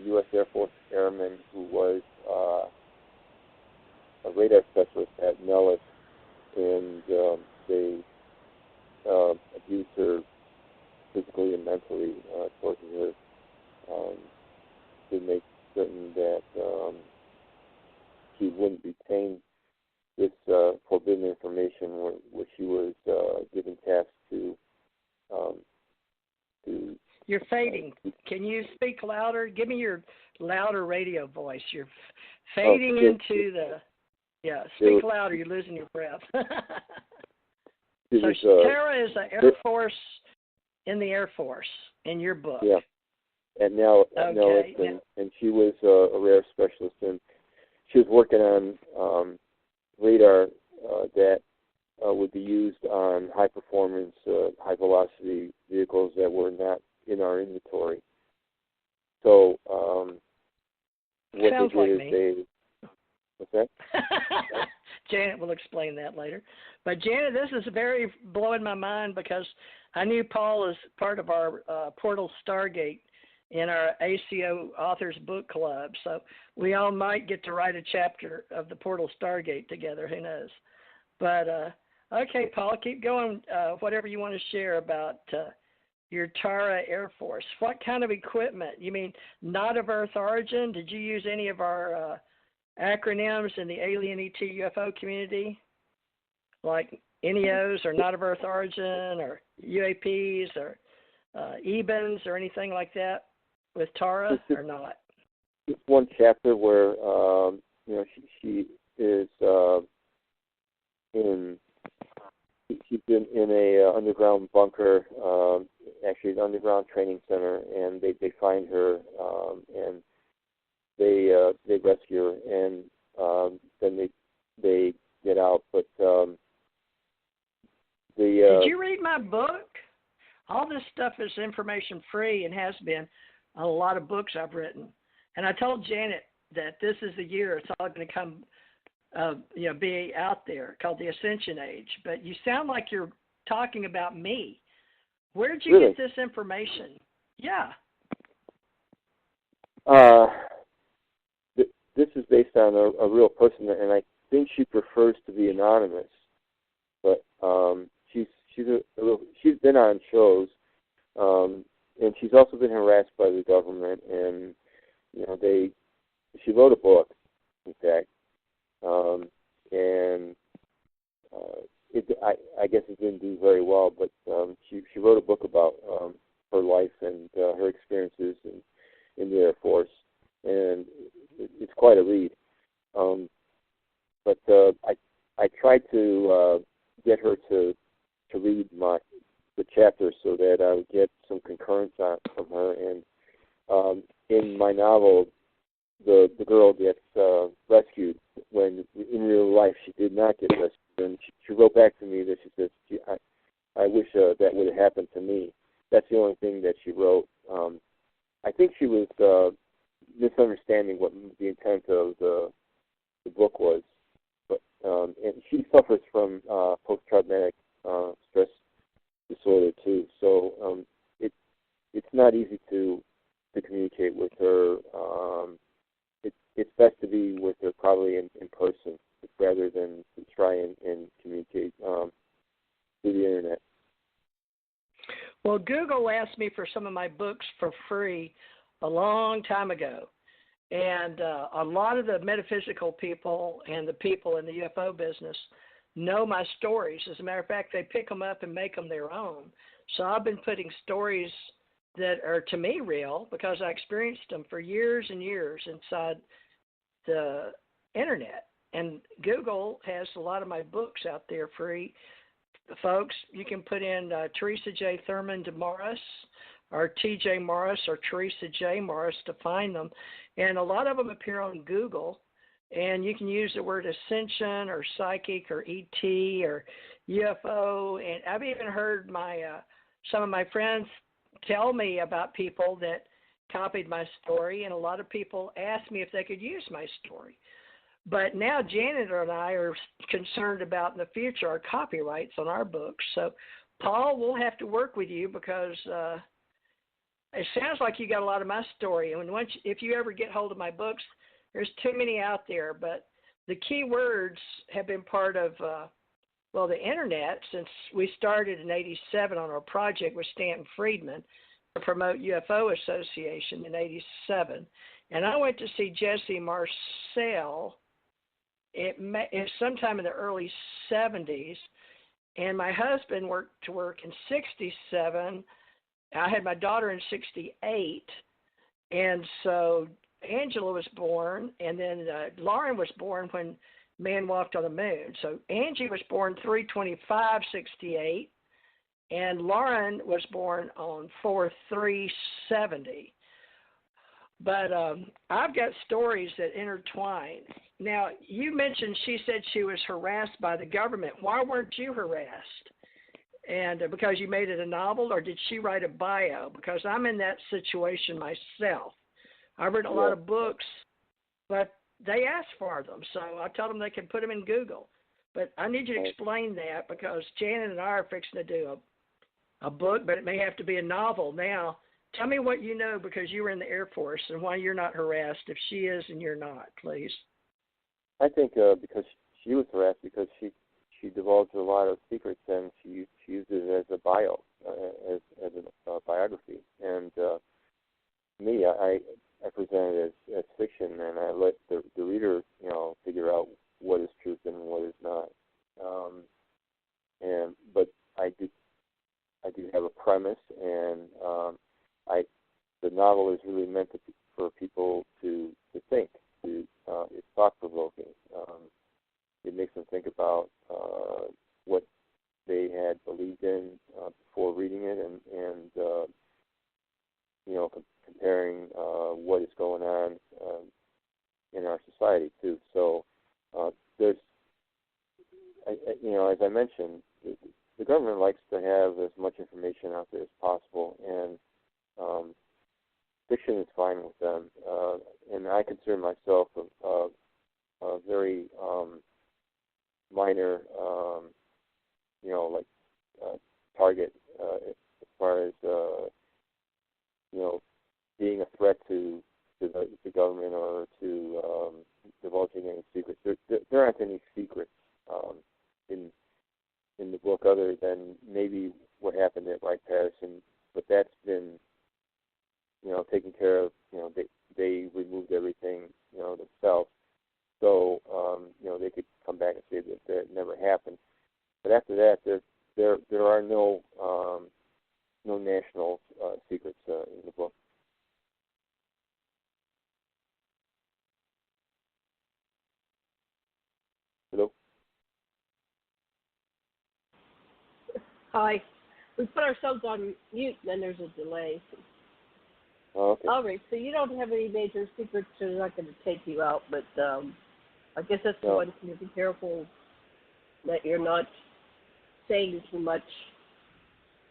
U.S. Air Force airman who was a radar specialist at Nellis, and they abused her physically and mentally, tortured her to make certain that she wouldn't retain this forbidden information where she was given tasks to You're fading. Can you speak louder? Give me your louder radio voice. You're fading into the... Yeah, speak louder. You're losing your breath. So Tara is an Air Force in the Air Force in your book. Yeah. And now, Okay. and she was a radar specialist, and she was working on radar that would be used on high performance, high velocity vehicles that were not in our inventory. So what Sounds they did like is me. what's that? Janet will explain that later. But Janet, this is very blowing my mind because I knew Paul is part of our Portal Stargate in our ACO Authors Book Club. So we all might get to write a chapter of the Portal Stargate together. Who knows? But, okay, Paul, keep going. Whatever you want to share about your Tara Air Force. What kind of equipment? You mean not of Earth origin? Did you use any of our acronyms in the alien ET UFO community? Like NEOs or not of Earth origin or UAPs or EBINs or anything like that with Tara or not? Just one chapter where she is she's been in a underground bunker, actually an underground training center, and they find her and they rescue her, and then they get out, but Did you read my book? All this stuff is information free and has been on a lot of books I've written. And I told Janet that this is the year it's all going to come, be out there, called the Ascension Age. But you sound like you're talking about me. Where did you Really? get this information? Yeah. This is based on a real person, and I think she prefers to be anonymous. But she's been on shows, and she's also been harassed by the government. And she wrote a book, in fact, and I guess it didn't do very well. But she wrote a book about her life and her experiences in the Air Force, and it's quite a read. but I tried to get her to read the chapter so that I would get some concurrence from her. And in my novel, the girl gets rescued when in real life she did not get rescued. And she wrote back to me that she says, I wish that would have happened to me. That's the only thing that she wrote. I think she was misunderstanding what the intent of the book was. But and she suffers from post-traumatic stress disorder too. So it's not easy to communicate with her. It's best to be with her probably in person rather than to try and communicate through the internet. Well, Google asked me for some of my books for free a long time ago. And a lot of the metaphysical people and the people in the UFO business know my stories. As a matter of fact, they pick them up and make them their own. So I've been putting stories that are, to me, real because I experienced them for years and years inside the internet. And Google has a lot of my books out there free. Folks, you can put in Teresa J. Thurman de Morris or T.J. Morris or Teresa J. Morris to find them. And a lot of them appear on Google. And you can use the word ascension or psychic or ET or UFO. And I've even heard some of my friends tell me about people that copied my story. And a lot of people asked me if they could use my story. But now Janet and I are concerned about in the future our copyrights on our books. So, Paul, we'll have to work with you because it sounds like you got a lot of my story. And if you ever get hold of my books, there's too many out there. But the key words have been part of, the internet since we started in 87 on our project with Stanton Friedman to promote UFO Association in 87. And I went to see Jesse Marcel. It's sometime in the early 70s. And my husband worked in 67. I had my daughter in 68. And so Angela was born, and then Lauren was born when man walked on the moon. So Angie was born 3/25/68, and Lauren was born on 4/3/70. But I've got stories that intertwine. Now, you mentioned she said she was harassed by the government. Why weren't you harassed? And because you made it a novel, or did she write a bio? Because I'm in that situation myself. I've read a lot of books, but they asked for them. So I told them they could put them in Google. But I need you to explain that because Janet and I are fixing to do a book, but it may have to be a novel. Now, tell me what you know because you were in the Air Force and why you're not harassed if she is and you're not, please. I think because she was harassed because she divulged a lot of secrets and she used it as a bio, as a biography. And me, I presented it as fiction, and I let the reader, figure out what is truth and what is not. But I do have a premise, and the novel is really meant for people to think. It's thought-provoking. It makes them think about what they had believed in before reading it, and comparing what is going on in our society too. So there's, as I mentioned, the government likes to have as much information out there as possible, and fiction is fine with them. And I consider myself a very minor, target as far as being a threat to the government or to divulging any secrets. There aren't any secrets in the book other than maybe what happened at Wright-Patterson, but that's been taken care of. They removed everything themselves, so they could come back and say that it never happened. But after that, there are no national secrets in the book. Hi. We put ourselves on mute, and then there's a delay. Oh, okay. All right, so you don't have any major secrets, so they're not going to take you out, but I guess that's the one thing to be careful that you're not saying too much.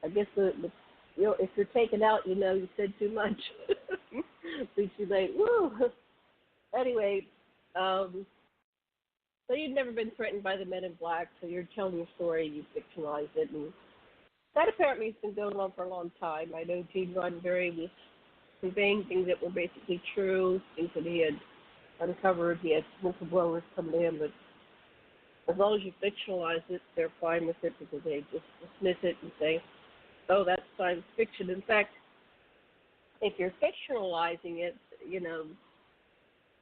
I guess if you're taken out, you said too much. Be too late. Woo! Anyway, so you've never been threatened by the Men in Black, so you're telling your story, you fictionalized it, and that apparently has been going on for a long time. I know Gene Roddenberry was conveying things that were basically true, things that he had uncovered. He had whistleblowers come in, but as long as you fictionalize it, they're fine with it because they just dismiss it and say, oh, that's science fiction. In fact, if you're fictionalizing it,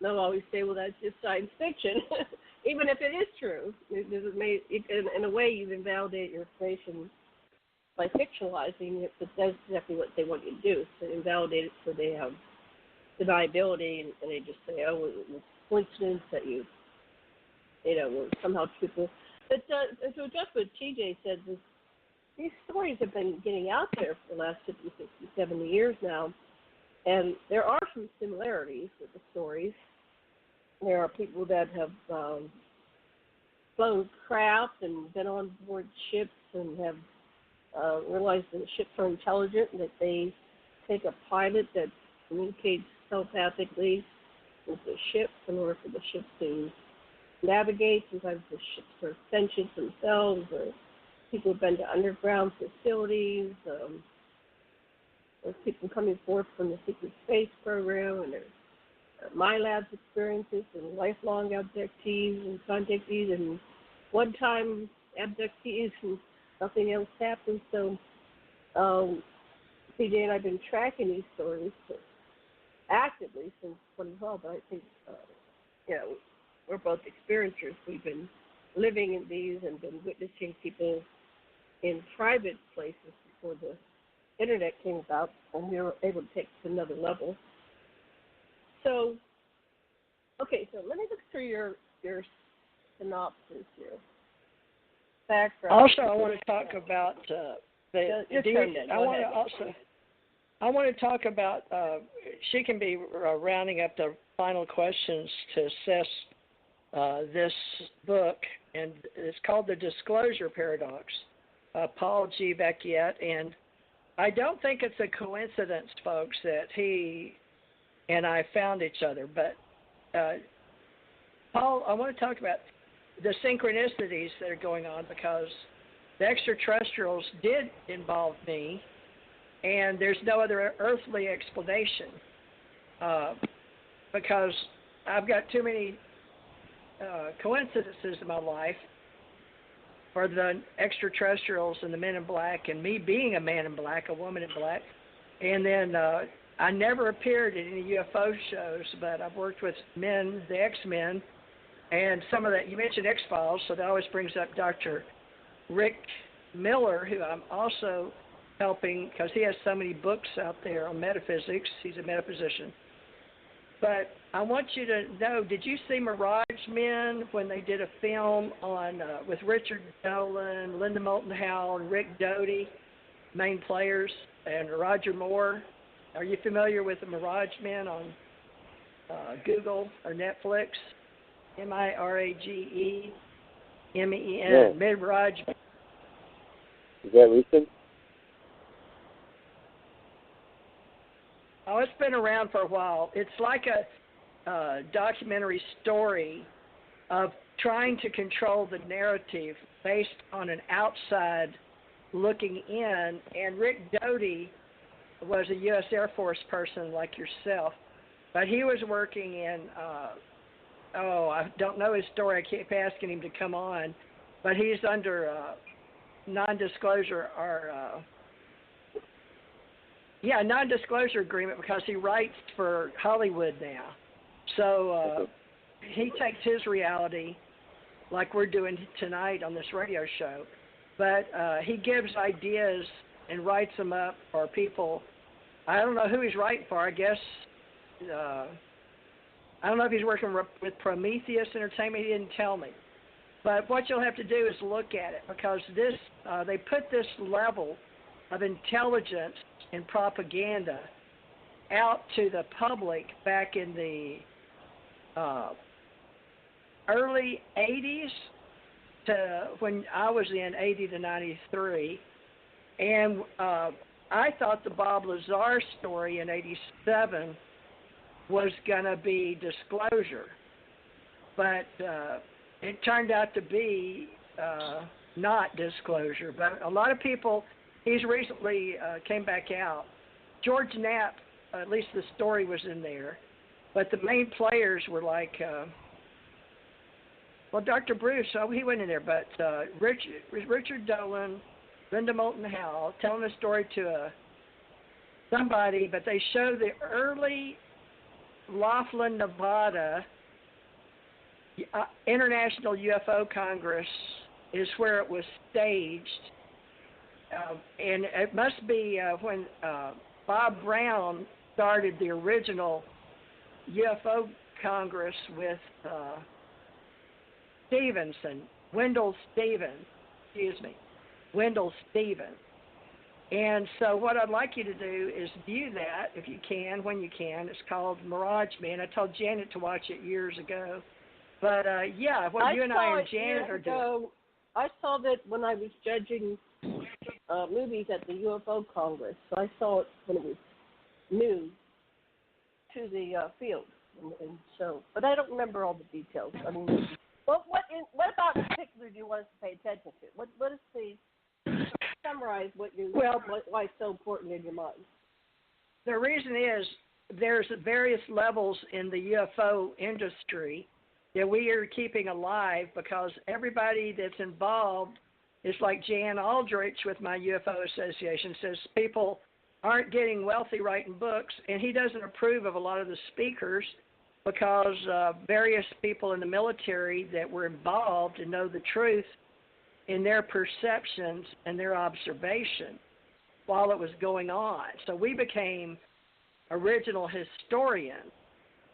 they'll always say, well, that's just science fiction, even if it is true. In a way, you've invalidated your information by fictionalizing it, but that's exactly what they want you to do, so invalidate it so they have deniability, and they just say, oh, it was coincidence that were somehow truthful. But to adjust what TJ said, these stories have been getting out there for the last 50, 60, 70 years now, and there are some similarities with the stories. There are people that have flown craft and been on board ships and have realized that the ships are intelligent and that they take a pilot that communicates telepathically with the ship in order for the ship to navigate. Sometimes the ships are sentient themselves, or people have been to underground facilities. There's people coming forth from the secret space program, and there's my lab's experiences and lifelong abductees and contactees and one-time abductees and nothing else happened. So CJ and I have been tracking these stories actively since 2012, but I think, we're both experiencers. We've been living in these and been witnessing people in private places before the Internet came about, and we were able to take it to another level. So, okay, so let me look through your synopsis here. Background. Also, I want to talk about I want to talk about. She can be rounding up the final questions to assess this book, and it's called The Disclosure Paradox. Paul G. Vecchiet, and I don't think it's a coincidence, folks, that he and I found each other. But Paul, I want to talk about the synchronicities that are going on, because the extraterrestrials did involve me, and there's no other earthly explanation, because I've got too many coincidences in my life for the extraterrestrials and the Men in Black, and me being a man in black, a woman in black. And then I never appeared in any UFO shows, but I've worked with men, the X-Men, and some of that. You mentioned X-Files, so that always brings up Dr. Rick Miller, who I'm also helping because he has so many books out there on metaphysics. He's a metaphysician. But I want you to know, did you see Mirage Men when they did a film on with Richard Nolan, Linda Moulton Howe, and Rick Doty, main players, and Roger Moore? Are you familiar with the Mirage Men on Google or Netflix? Miragemen, Yeah. Mirage. Is that recent? Oh, it's been around for a while. It's like a documentary story of trying to control the narrative based on an outside looking in. And Rick Doty was a U.S. Air Force person like yourself, but he was working in, I don't know his story. I keep asking him to come on, but he's under non-disclosure or non-disclosure agreement because he writes for Hollywood now. So he takes his reality like we're doing tonight on this radio show, but he gives ideas and writes them up for people. I don't know who he's writing for. I guess, I don't know if he's working with Prometheus Entertainment. He didn't tell me. But what you'll have to do is look at it, because this they put this level of intelligence and propaganda out to the public back in the early 80s to when I was in 80 to 93. And I thought the Bob Lazar story in 87 was going to be disclosure. But it turned out to be not disclosure. But a lot of people, he's recently came back out. George Knapp, at least the story was in there. But the main players were like, Dr. Bruce, he went in there. But Richard Dolan, Linda Moulton Howe, telling a story to somebody, but they show the early Laughlin, Nevada International UFO Congress is where it was staged. And it must be when Bob Brown started the original UFO Congress with Wendell Stevens. And so what I'd like you to do is view that, if you can, when you can. It's called Mirage Man. I told Janet to watch it years ago. But, what you and I and Janet are doing. I saw that when I was judging movies at the UFO Congress. So I saw it when it was new to the field. And so, but I don't remember all the details. I mean, what about in particular do you want us to pay attention to? What is the... Summarize why it's so important in your mind. The reason is there's various levels in the UFO industry that we are keeping alive, because everybody that's involved is like Jan Aldrich with my UFO Association says people aren't getting wealthy writing books, and he doesn't approve of a lot of the speakers because various people in the military that were involved and know the truth in their perceptions and their observation while it was going on. So we became original historians.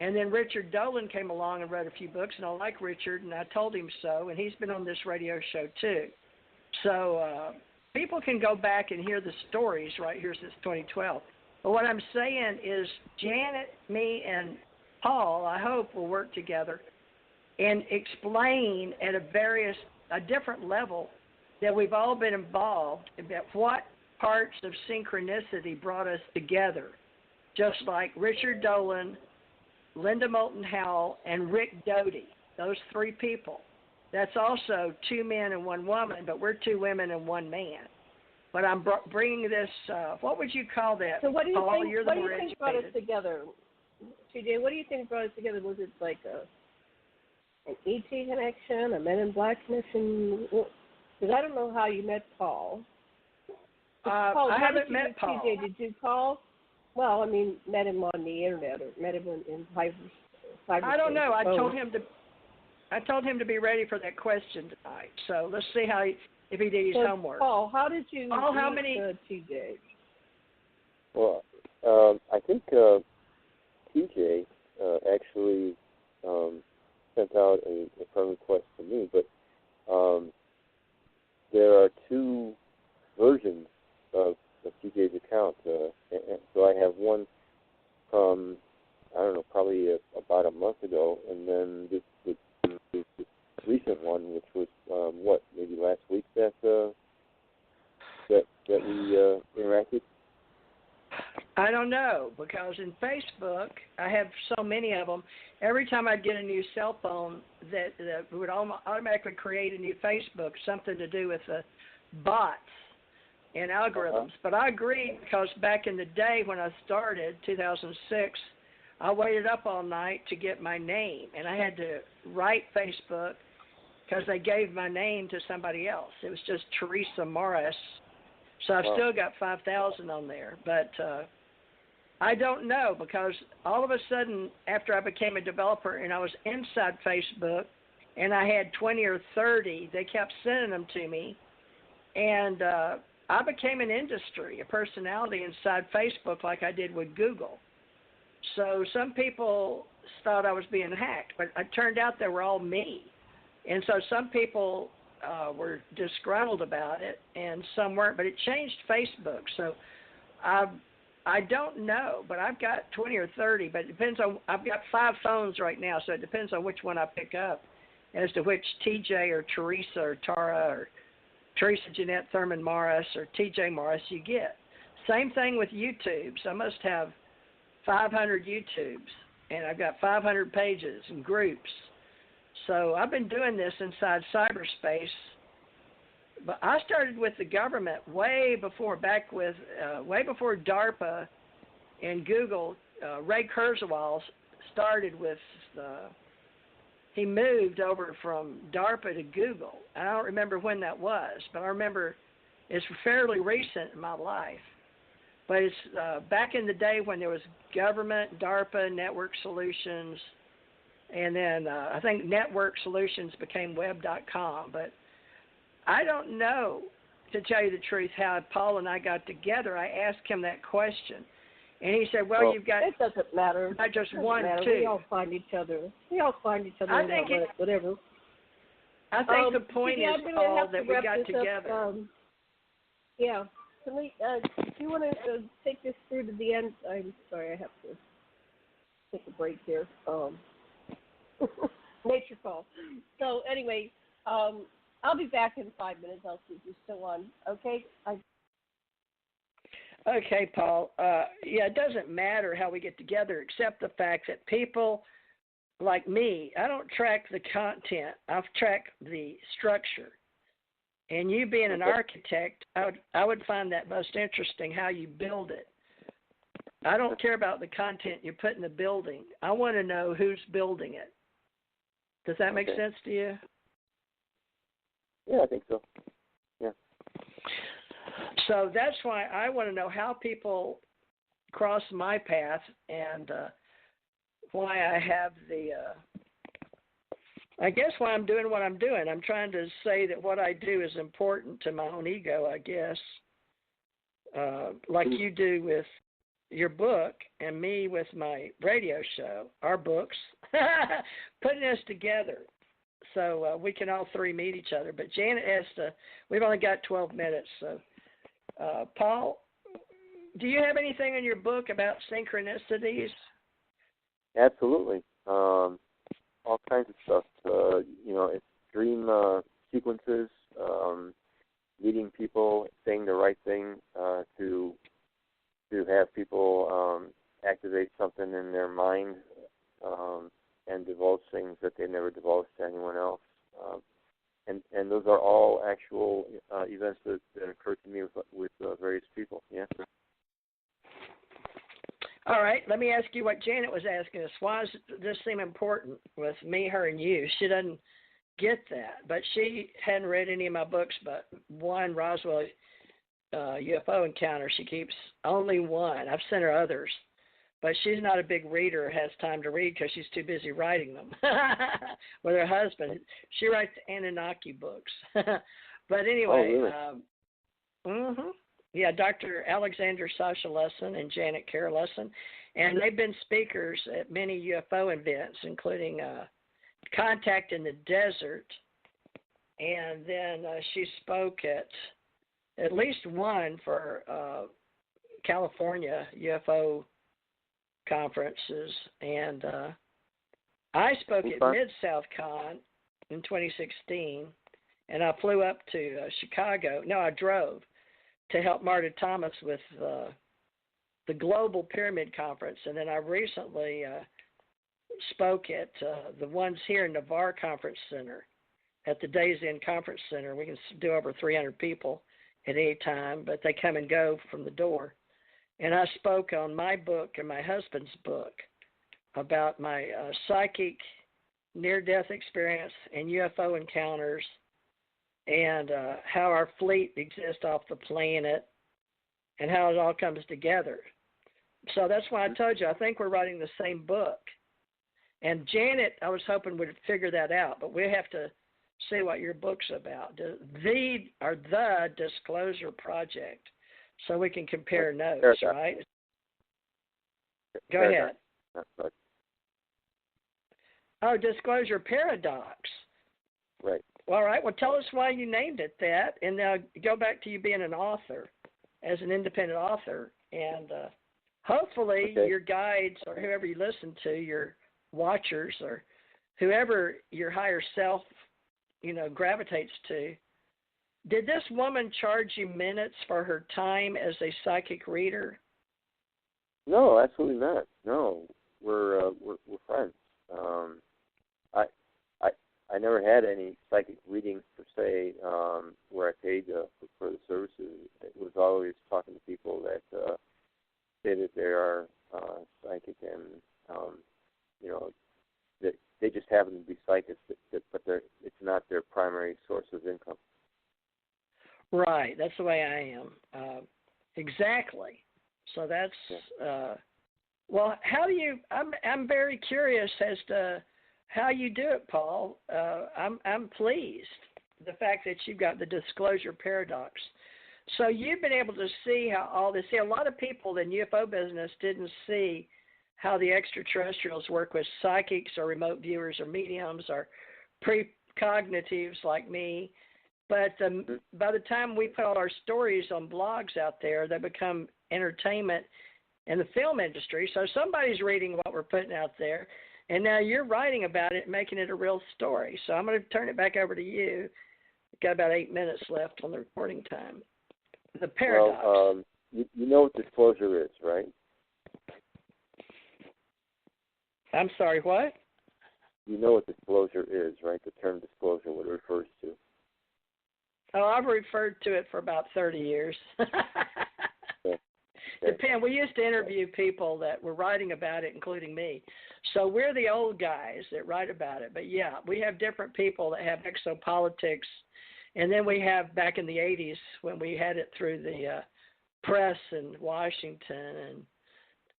And then Richard Dolan came along and wrote a few books, and I like Richard, and I told him so, and he's been on this radio show too. So people can go back and hear the stories right here since 2012. But what I'm saying is Janet, me, and Paul, I hope, will work together and explain at a different level that we've all been involved, about what parts of synchronicity brought us together, just like Richard Dolan, Linda Moulton Howe, and Rick Doty, those three people. That's also two men and one woman, but we're two women and one man. But I'm bringing this, what would you call that? So what do you Paul, think, you're what the do more you think brought us educated. together? TJ, what do you think brought us together? Was it like an ET connection, a Men in Black connection? Because I don't know how you met Paul. Paul, I haven't met Paul. TJ, did you call? Well, I mean, met him on the internet or met him in cyberspace. I don't know. I told him to be ready for that question tonight. So let's see if he did his homework. Paul, how did you meet TJ? Well, I think TJ actually sent out a friend request to me, but there are two versions of TJ's account. And so I have one from, I don't know, probably about a month ago, and then this recent one, which was, maybe last week that we interacted? I don't know, because in Facebook, I have so many of them. Every time I get a new cell phone, that would automatically create a new Facebook, something to do with the bots and algorithms. But I agree, because back in the day when I started, 2006, I waited up all night to get my name, and I had to write Facebook because they gave my name to somebody else. It was just Teresa Morris. So I've still got 5,000 on there. But I don't know, because all of a sudden, after I became a developer and I was inside Facebook and I had 20 or 30, they kept sending them to me. And I became an industry, a personality inside Facebook like I did with Google. So some people thought I was being hacked, but it turned out they were all me. And so some people were disgruntled about it, and some weren't. But it changed Facebook. So I don't know, but I've got 20 or 30. But it depends on. I've got 5 phones right now, so it depends on which one I pick up, as to which TJ or Teresa or Tara or Teresa Jeanette Thurman Morris or TJ Morris you get. Same thing with YouTubes. I must have 500 YouTubes, and I've got 500 pages and groups. So I've been doing this inside cyberspace, but I started with the government way before DARPA and Google. Ray Kurzweil started with, he moved over from DARPA to Google. I don't remember when that was, but I remember it's fairly recent in my life. But it's back in the day when there was government, DARPA, Network Solutions, and then I think Network Solutions became web.com. But I don't know, to tell you the truth, how Paul and I got together. I asked him that question, and he said, well you've got... It doesn't matter. Not just it one, matter. two. We all find each other. I think whatever. I think the point is, Paul, that we got together. Yeah. Can we, do you want to take this through to the end? I'm sorry, I have to take a break here. Nature call. So anyway, I'll be back in 5 minutes. I'll see if you're still on. Okay? Okay, Paul. Yeah, it doesn't matter how we get together, except the fact that people like me, I don't track the content. I track the structure. And you being an architect, I would find that most interesting, how you build it. I don't care about the content you put in the building. I want to know who's building it. Does that make sense to you? Yeah, I think so. Yeah. So that's why I want to know how people cross my path, and why I have the... I guess why I'm doing what I'm doing. I'm trying to say that what I do is important to my own ego, I guess, like you do with your book and me with my radio show, our books, putting us together so we can all three meet each other. But Janet has to, we've only got 12 minutes. So, Paul, do you have anything in your book about synchronicities? Absolutely. All kinds of stuff. It's dream sequences, meeting people, saying the right thing to have people activate something in their mind and divulge things that they never divulged to anyone else. And those are all actual events that occurred to me with various people. Yeah. All right, let me ask you what Janet was asking us. Why does this seem important with me, her, and you? She doesn't get that, but she hadn't read any of my books, but one, Roswell UFO Encounter. She keeps only one. I've sent her others, but she's not a big reader or has time to read because she's too busy writing them with her husband. She writes Anunnaki books. But anyway, yeah, Dr. Alexander Sasha Lesson and Janet Kara Lesson, and they've been speakers at many UFO events, including Contact in the Desert, and then she spoke at least one for California UFO conferences, and I spoke at Mid-South Con in 2016, and I flew up to Chicago. No, I drove to help Marta Thomas with the Global Pyramid Conference. And then I recently spoke at the ones here in Navarre Conference Center, at the Days Inn Conference Center. We can do over 300 people at any time, but they come and go from the door. And I spoke on my book and my husband's book about my psychic near-death experience and UFO encounters, and how our fleet exists off the planet and how it all comes together. So that's why I told you, I think we're writing the same book. And Janet, I was hoping would figure that out, but we have to see what your book's about. The Disclosure Project, so we can compare notes, right? Go ahead. Oh, Disclosure Paradox. Right. All right. Well, tell us why you named it that, and now go back to you being an author, as an independent author, and hopefully your guides or whoever you listen to, your watchers or whoever your higher self, gravitates to. Did this woman charge you minutes for her time as a psychic reader? No, absolutely not. No, we're friends. I never had any psychic readings per se where I paid for the services. It was always talking to people that say that they are psychic and that they just happen to be psychics, but it's not their primary source of income. Right, that's the way I am. Exactly. So that's well. How do you? I'm very curious as to how you do it, Paul. I'm pleased the fact that you've got the disclosure paradox. So you've been able to see how all this. See, a lot of people in UFO business didn't see how the extraterrestrials work with psychics or remote viewers or mediums or precognitives like me. But by the time we put all our stories on blogs out there, they become entertainment in the film industry. So somebody's reading what we're putting out there, and now you're writing about it, making it a real story. So I'm going to turn it back over to you. We've got about 8 minutes left on the recording time. The paradox. Well, you know what disclosure is, right? I'm sorry, what? You know what disclosure is, right? The term disclosure, what it refers to. Oh, I've referred to it for about 30 years. Okay. Depend. We used to interview people that were writing about it, including me. So we're the old guys that write about it. But yeah, we have different people that have exopolitics, and then we have back in the 80s when we had it through the press in Washington,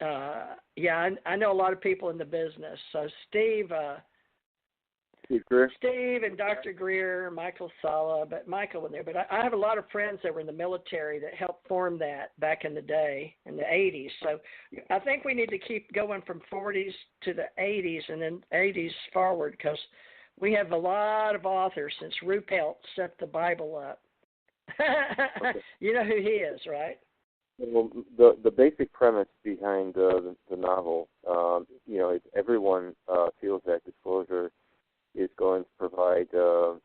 and I know a lot of people in the business. So Steve and Dr. Greer, Michael Sala, but Michael was there. But I have a lot of friends that were in the military that helped form that back in the day, in the 80s. So I think we need to keep going from 40s to the 80s and then 80s forward, because we have a lot of authors since Ruppelt set the Bible up. Okay. You know who he is, right? Well, the basic premise behind the novel, everyone feels that disclosure is going to provide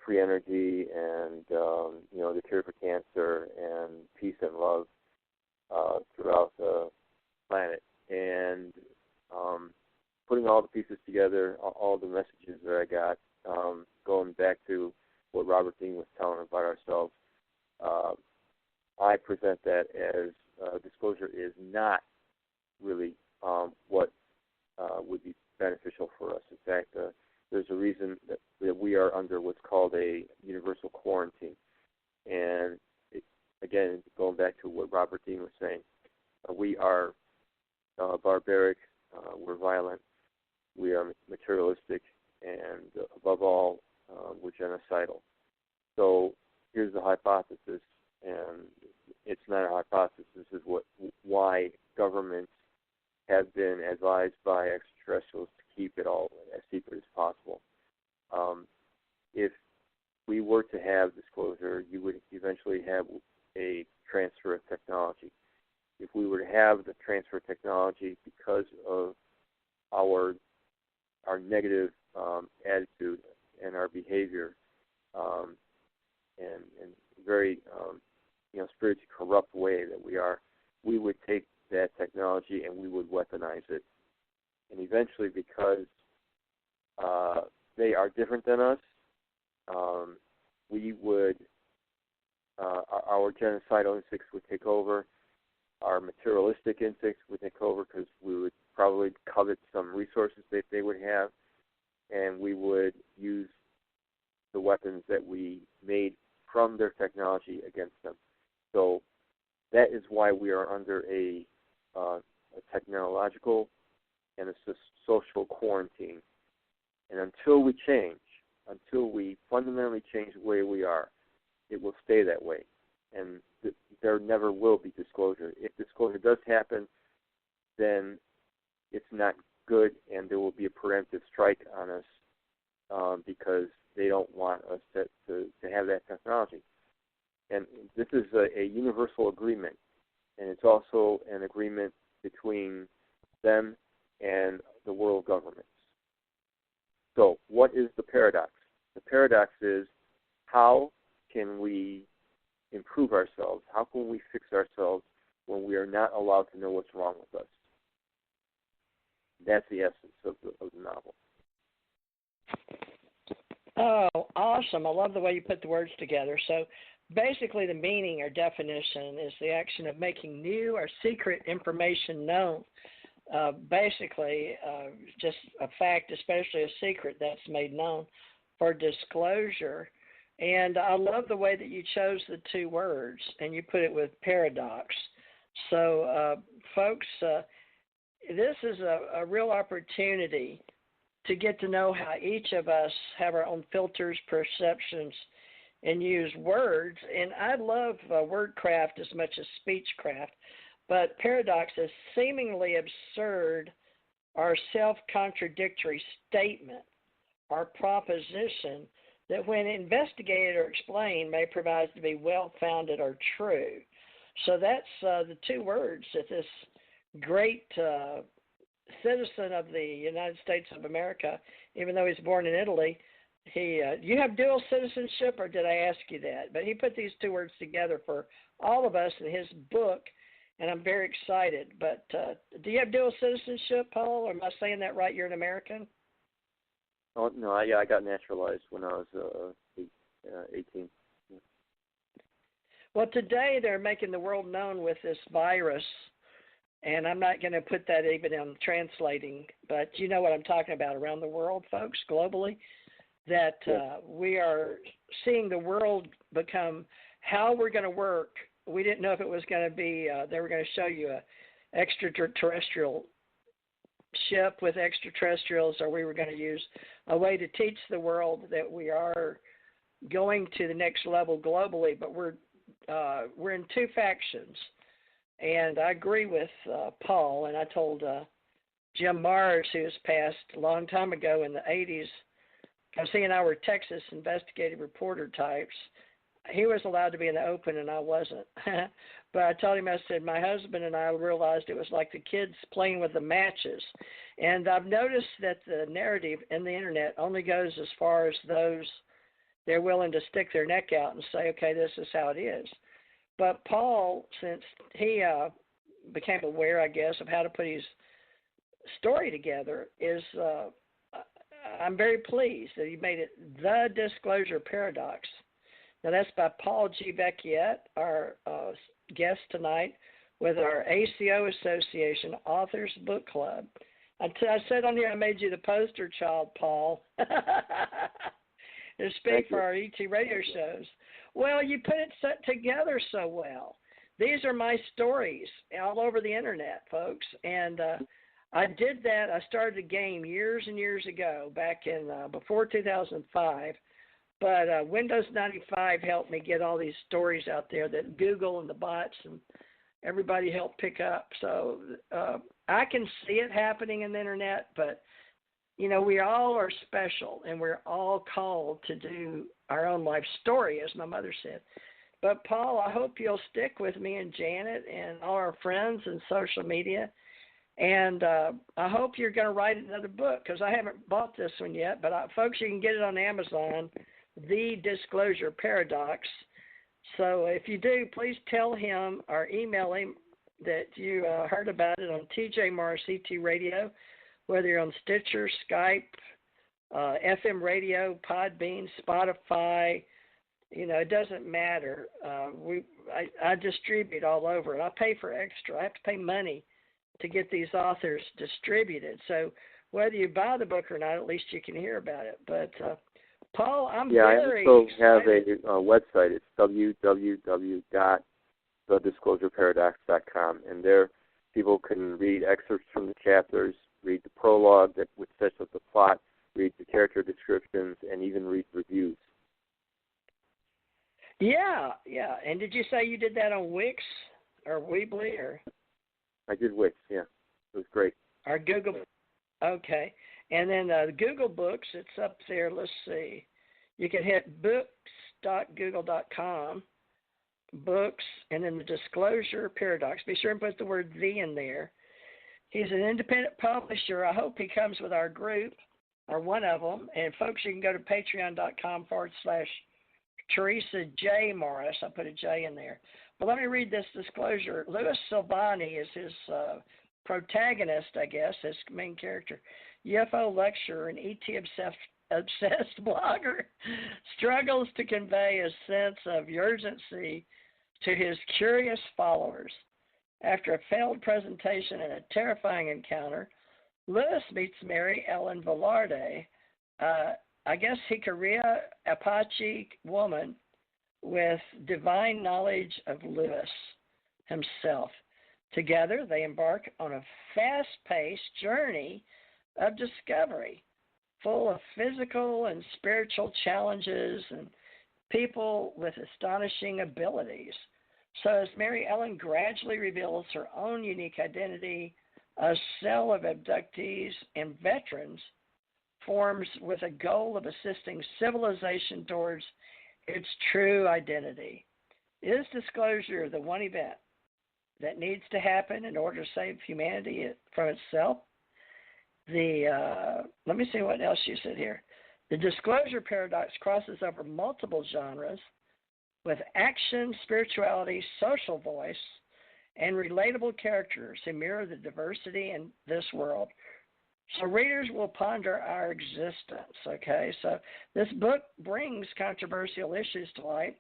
free energy and the cure for cancer and peace and love throughout the planet. And putting all the pieces together, all the messages that I got, going back to what Robert Dean was telling about ourselves, I present that as disclosure is not really what would be beneficial for us. In fact, there's a reason that we are under what's called a universal quarantine. And again, going back to what Robert Dean was saying, we are barbaric, we're violent, we are materialistic, and above all, we're genocidal. So here's the hypothesis, and it's not a hypothesis. This is why governments have been advised by extraterrestrials to keep it all as secret as possible. If we were to have disclosure, you would eventually have a transfer of technology. If we were to have the transfer of technology because of our negative attitude and our behavior, and very spiritually corrupt way that we are, we would take that technology and we would weaponize it. And eventually, because they are different than us, we would, our genocidal instincts would take over, our materialistic instincts would take over, because we would probably covet some resources that they would have, and we would use the weapons that we made from their technology against them. So that is why we are under a technological and a social quarantine. And until we change, until we fundamentally change the way we are, it will stay that way. And there never will be disclosure. If disclosure does happen, then it's not good, and there will be a preemptive strike on us because they don't want us a universal agreement, and it's also an agreement between them and the world governments. So what is the paradox? The paradox is, how can we improve ourselves? How can we fix ourselves when we are not allowed to know what's wrong with us? That's the essence of the novel. Oh, awesome. I love the way you put the words together. So basically the meaning or definition is the action of making new or secret information known. Basically, just a fact, especially a secret that's made known for disclosure. And I love the way that you chose the two words and you put it with paradox. So, folks, this is a real opportunity to get to know how each of us have our own filters, perceptions, and use words. And I love wordcraft as much as speechcraft, but paradox is seemingly absurd or self-contradictory statement or proposition that when investigated or explained may provide to be well-founded or true. So that's the two words that this great citizen of the United States of America, even though he's born in Italy, you have dual citizenship, or did I ask you that? But he put these two words together for all of us in his book, and I'm very excited. But do you have dual citizenship, Paul, or am I saying that right? You're an American? Oh, no, I got naturalized when I was 18. Well, today they're making the world known with this virus, and I'm not going to put that even in translating, but you know what I'm talking about around the world, folks, globally, that we are seeing the world become how we're going to work. We didn't know if it was going to be, they were going to show you a extraterrestrial ship with extraterrestrials, or we were going to use a way to teach the world that we are going to the next level globally, but we're in two factions. And I agree with Paul, and I told Jim Mars, who was passed a long time ago in the 80s, because he and I were Texas investigative reporter types. He was allowed to be in the open, and I wasn't. But I told him, I said, my husband and I realized it was like the kids playing with the matches. And I've noticed that the narrative in the Internet only goes as far as those they're willing to stick their neck out and say, okay, this is how it is. But Paul, since he became aware, I guess, of how to put his story together, I'm very pleased that he made it The Disclosure Paradox. Now, that's by Paul G. Vecchiet, our guest tonight, with our ACO Association Authors Book Club. I said on here I made you the poster child, Paul, to speak for our ET radio shows. Well, you put it set together so well. These are my stories all over the Internet, folks, and I did that. I started the game years and years ago, back in before 2005. But Windows 95 helped me get all these stories out there that Google and the bots and everybody helped pick up. So I can see it happening in the Internet, but, you know, we all are special, and we're all called to do our own life story, as my mother said. But, Paul, I hope you'll stick with me and Janet and all our friends and social media. And I hope you're going to write another book, because I haven't bought this one yet. But, folks, you can get it on Amazon, The Disclosure Paradox. So if you do, please tell him or email him that you heard about it on TJ Morris ET Radio, whether you're on Stitcher, Skype, FM radio, Podbean, Spotify. You know, it doesn't matter. I distribute all over, and I pay for extra. I have to pay money to get these authors distributed. So whether you buy the book or not, at least you can hear about it. But Paul, I'm very excited. I also have a website. It's www.thedisclosureparadox.com, and there people can read excerpts from the chapters, read the prologue which sets up the plot, read the character descriptions, and even read reviews. Yeah. And did you say you did that on Wix or Weebly or? I did Wix. Yeah, it was great. Or Google. Okay. And then the Google Books, it's up there. Let's see. You can hit books.google.com books, and then the Disclosure Paradox. Be sure and put the word "the" in there. He's an independent publisher. I hope he comes with our group, or one of them. And folks, you can go to patreon.com/Teresa J. Morris. I put a J in there. But let me read this disclosure. Louis Silvani is his protagonist, I guess, his main character. UFO lecturer and ET obsessed blogger struggles to convey a sense of urgency to his curious followers. After a failed presentation and a terrifying encounter, Louis meets Mary Ellen Velarde, I guess Hikaria Apache woman with divine knowledge of Louis himself. Together, they embark on a fast-paced journey of discovery, full of physical and spiritual challenges and people with astonishing abilities. So as Mary Ellen gradually reveals her own unique identity, a cell of abductees and veterans forms with a goal of assisting civilization towards its true identity. Is disclosure the one event that needs to happen in order to save humanity from itself? Let me see what else you said here. The Disclosure Paradox crosses over multiple genres with action, spirituality, social voice, and relatable characters who mirror the diversity in this world. So readers will ponder our existence, okay? So this book brings controversial issues to light,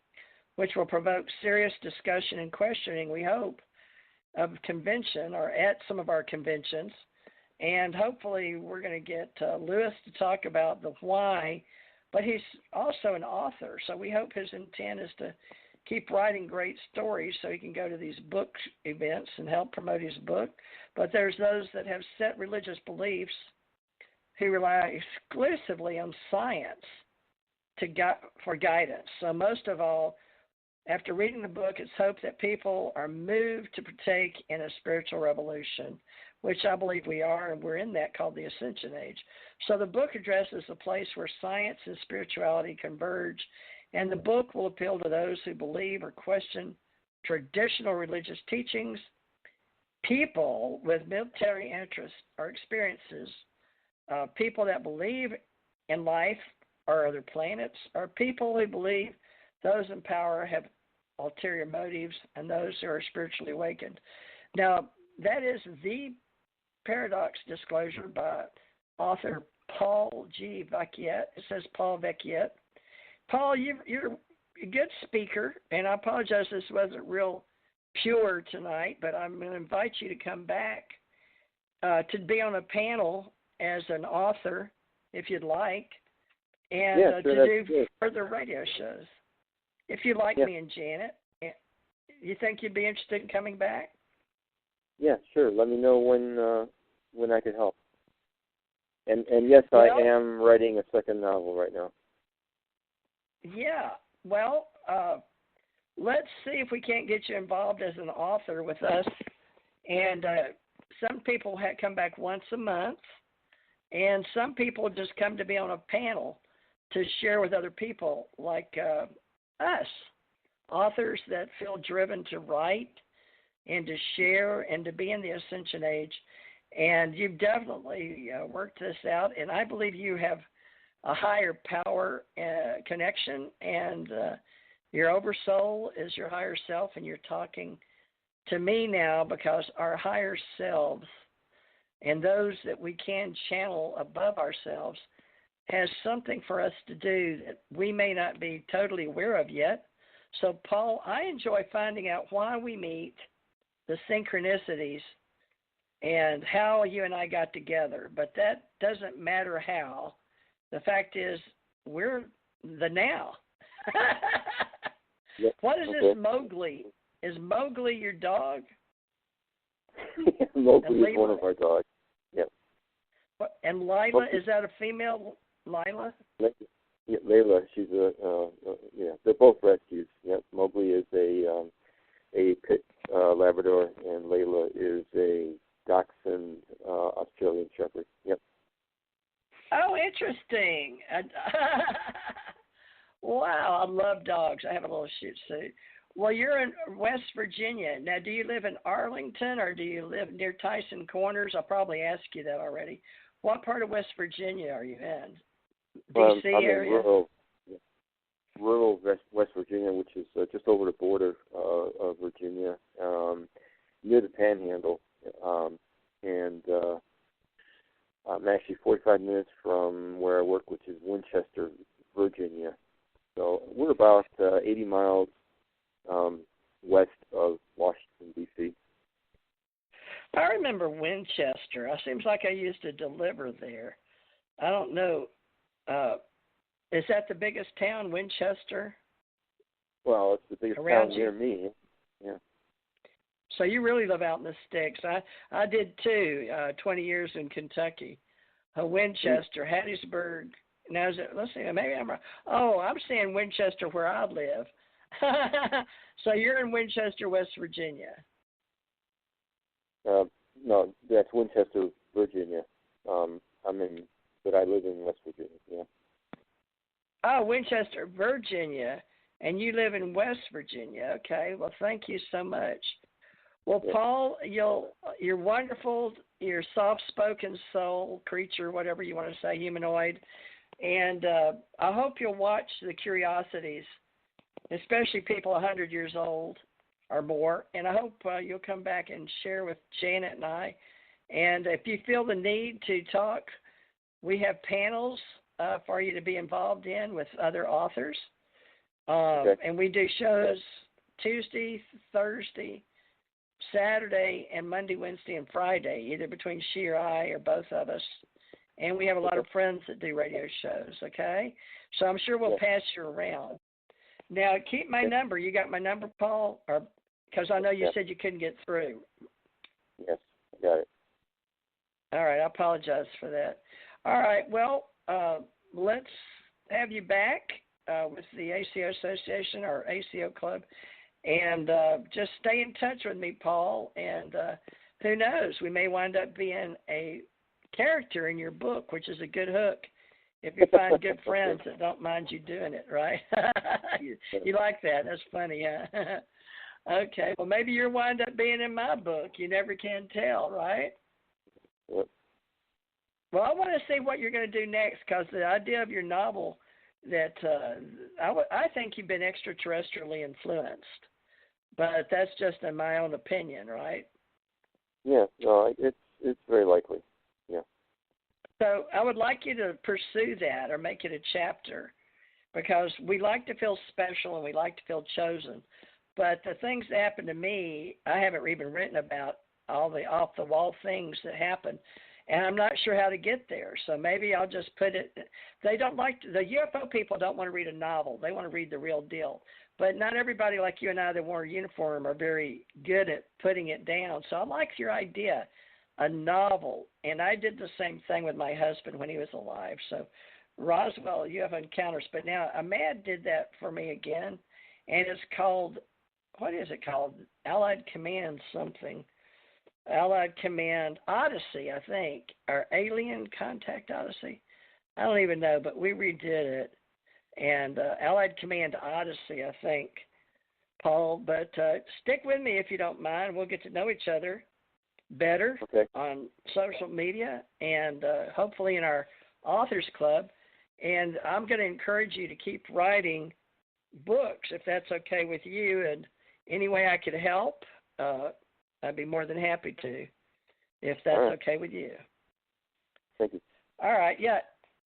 which will provoke serious discussion and questioning, we hope, of convention or at some of our conventions. And hopefully we're going to get Louis to talk about the why, but he's also an author, so we hope his intent is to keep writing great stories so he can go to these book events and help promote his book. But there's those that have set religious beliefs who rely exclusively on science for guidance. So most of all, after reading the book, it's hoped that people are moved to partake in a spiritual revolution, which I believe we are, and we're in that, called the Ascension Age. So the book addresses a place where science and spirituality converge, and the book will appeal to those who believe or question traditional religious teachings, people with military interests or experiences, people that believe in life or other planets, or people who believe those in power have ulterior motives, and those who are spiritually awakened. Now, that is the Paradox Disclosure by author Paul G. Vecchiet. It says Paul Vecchiet. Paul, you're a good speaker, and I apologize this wasn't real pure tonight, but I'm going to invite you to come back to be on a panel as an author, if you'd like, and to do further radio shows. If you like me and Janet, you think you'd be interested in coming back? Yeah, sure. Let me know when I could help. And yes, I am writing a second novel right now. Yeah. Well, let's see if we can't get you involved as an author with us. And some people come back once a month, and some people just come to be on a panel to share with other people like us, authors that feel driven to write and to share and to be in the Ascension Age. And you've definitely worked this out, and I believe you have a higher power connection, and your oversoul is your higher self, and you're talking to me now because our higher selves and those that we can channel above ourselves has something for us to do that we may not be totally aware of yet. So, Paul, I enjoy finding out why we meet, the synchronicities, and how you and I got together. But that doesn't matter how. The fact is, we're the now. Yep. What is this Mowgli? Is Mowgli your dog? Mowgli is one of our dogs. Yep. And Lila, is that a female Lila? Yeah, Layla, she's they're both rescues. Yep. Mowgli is a pit Labrador, and Layla is a Dachshund Australian Shepherd. Yep. Oh, interesting. Wow, I love dogs. I have a little Shih Tzu. Well, you're in West Virginia. Now, do you live in Arlington or do you live near Tyson Corners? I'll probably ask you that already. What part of West Virginia are you in? D.C. I'm area? in rural West Virginia, which is just over the border of Virginia, near the Panhandle. And I'm actually 45 minutes from where I work, which is Winchester, Virginia. So we're about 80 miles west of Washington, D.C. I remember Winchester. It seems like I used to deliver there. I don't know. Is that the biggest town, Winchester? Well, it's the biggest around town you? near me. Yeah. So you really live out in the sticks. I did too. 20 years in Kentucky, Winchester, Hattiesburg. Now let's see. Maybe I'm wrong. Oh, I'm saying Winchester where I live. So you're in Winchester, West Virginia. No, that's Winchester, Virginia. But I live in West Virginia. Yeah. Oh, Winchester, Virginia, and you live in West Virginia. Okay. Well, thank you so much. Well, Yeah. Paul, you're wonderful. You're soft-spoken soul creature, whatever you want to say, humanoid, and I hope you'll watch the Curiosities, especially people 100 years old or more. And I hope you'll come back and share with Janet and I. And if you feel the need to talk, we have panels for you to be involved in with other authors. Okay. And we do shows Tuesday, Thursday, Saturday, and Monday, Wednesday, and Friday, either between she or I or both of us. And we have a lot of friends that do radio shows, okay? So I'm sure we'll pass you around. Now, keep my number. You got my number, Paul? Or because I know you said you couldn't get through. Yes, I got it. All right, I apologize for that. All right, well, let's have you back with the ACO Association or ACO Club. And just stay in touch with me, Paul. And who knows, we may wind up being a character in your book, which is a good hook if you find good friends that don't mind you doing it, right? you like that. That's funny, huh? Okay, well, maybe you'll wind up being in my book. You never can tell, right? Yep. Well, I want to see what you're going to do next, because the idea of your novel that I think you've been extraterrestrially influenced, but that's just in my own opinion, right? Yeah, no, it's very likely. Yeah. So I would like you to pursue that or make it a chapter, because we like to feel special and we like to feel chosen. But the things that happen to me, I haven't even written about all the off-the-wall things that happen. And I'm not sure how to get there. So maybe I'll just put it. They don't like the UFO people don't want to read a novel. They want to read the real deal. But not everybody like you and I that wear a uniform are very good at putting it down. So I like your idea, a novel. And I did the same thing with my husband when he was alive. So Roswell, UFO Encounters. But now Ahmad did that for me again. And it's called, what is it called? Allied Command something. Allied Command Odyssey, I think, or Alien Contact Odyssey. I don't even know, but we redid it. And Allied Command Odyssey, I think, Paul. But stick with me if you don't mind. We'll get to know each other better on social media and hopefully in our authors club. And I'm going to encourage you to keep writing books if that's okay with you. And any way I could help, I'd be more than happy to, if that's okay with you. Thank you. All right, yeah.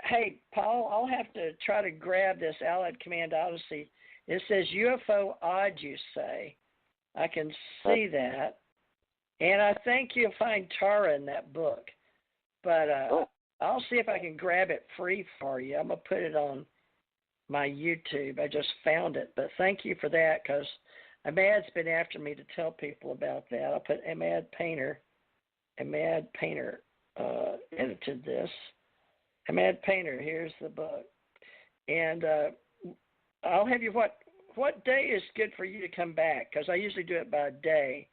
Hey, Paul, I'll have to try to grab this Allied Command Odyssey. It says UFO Odd, you say. I can see that. And I think you'll find Tara in that book. But I'll see if I can grab it free for you. I'm going to put it on my YouTube. I just found it. But thank you for that, because Ahmad's been after me to tell people about that. I'll put Ahmad Painter. Ahmad Painter edited this. Ahmad Painter, here's the book. And I'll have you, what day is good for you to come back? Because I usually do it by day.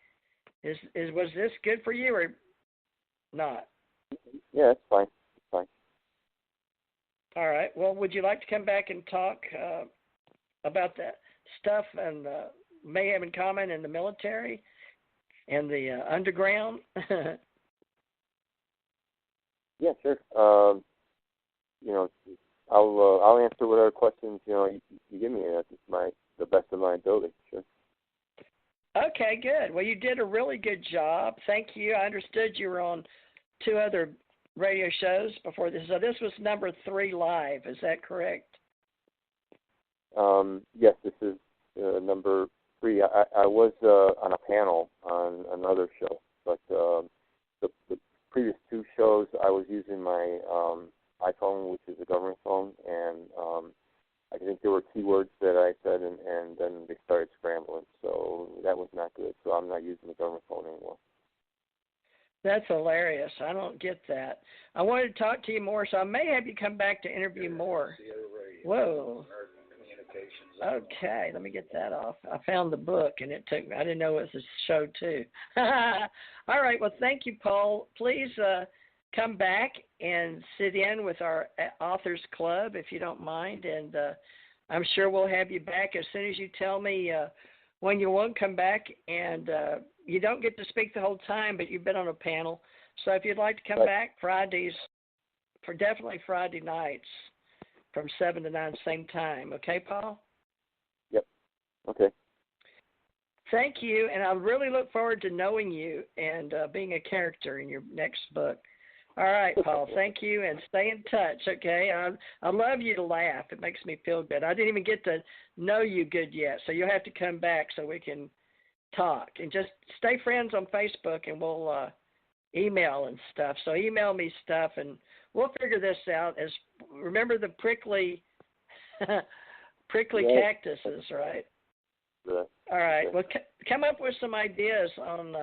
Was this good for you or not? Yeah, it's fine. It's fine. All right. Well, would you like to come back and talk about that stuff and may have in common in the military and the underground? Yeah, sure. I'll answer whatever questions you give me. That's the best of my ability. Sure. Okay, good. Well, you did a really good job. Thank you. I understood you were on 2 other radio shows before this. So this was number 3 live. Is that correct? Yes, this is number 3. I was on a panel on another show, but the previous 2 shows I was using my iPhone, which is a government phone, and I think there were keywords that I said, and then they started scrambling, so that was not good. So I'm not using the government phone anymore. That's hilarious. I don't get that. I wanted to talk to you more, so I may have you come back to interview more. Whoa. Okay, let me get that off. I found the book, and it took me. I didn't know it was a show, too. All right, well, thank you, Paul. Please come back and sit in with our Authors Club, if you don't mind, and I'm sure we'll have you back as soon as you tell me when you won't come back, and you don't get to speak the whole time, but you've been on a panel. So if you'd like to come back Fridays, definitely Friday nights from 7 to 9, same time. Okay, Paul? Yep. Okay. Thank you, and I really look forward to knowing you and being a character in your next book. All right, Paul, thank you, and stay in touch, okay? I love you to laugh. It makes me feel good. I didn't even get to know you good yet, so you'll have to come back so we can talk. And just stay friends on Facebook, and we'll email and stuff. So email me stuff, and we'll figure this out. Remember the prickly cactuses, right? Yeah. All right. Well, come up with some ideas on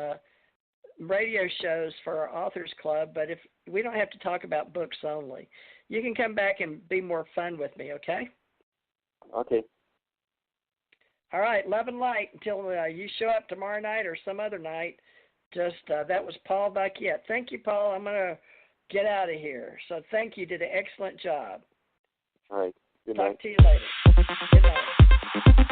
radio shows for our Authors Club, but if we don't have to talk about books only, you can come back and be more fun with me, okay? Okay. All right. Love and light until you show up tomorrow night or some other night. Just that was Paul Vecchiet. Thank you, Paul. I'm going to get out of here. So thank you. You did an excellent job. All right. Good Talk night. to you later. Good night.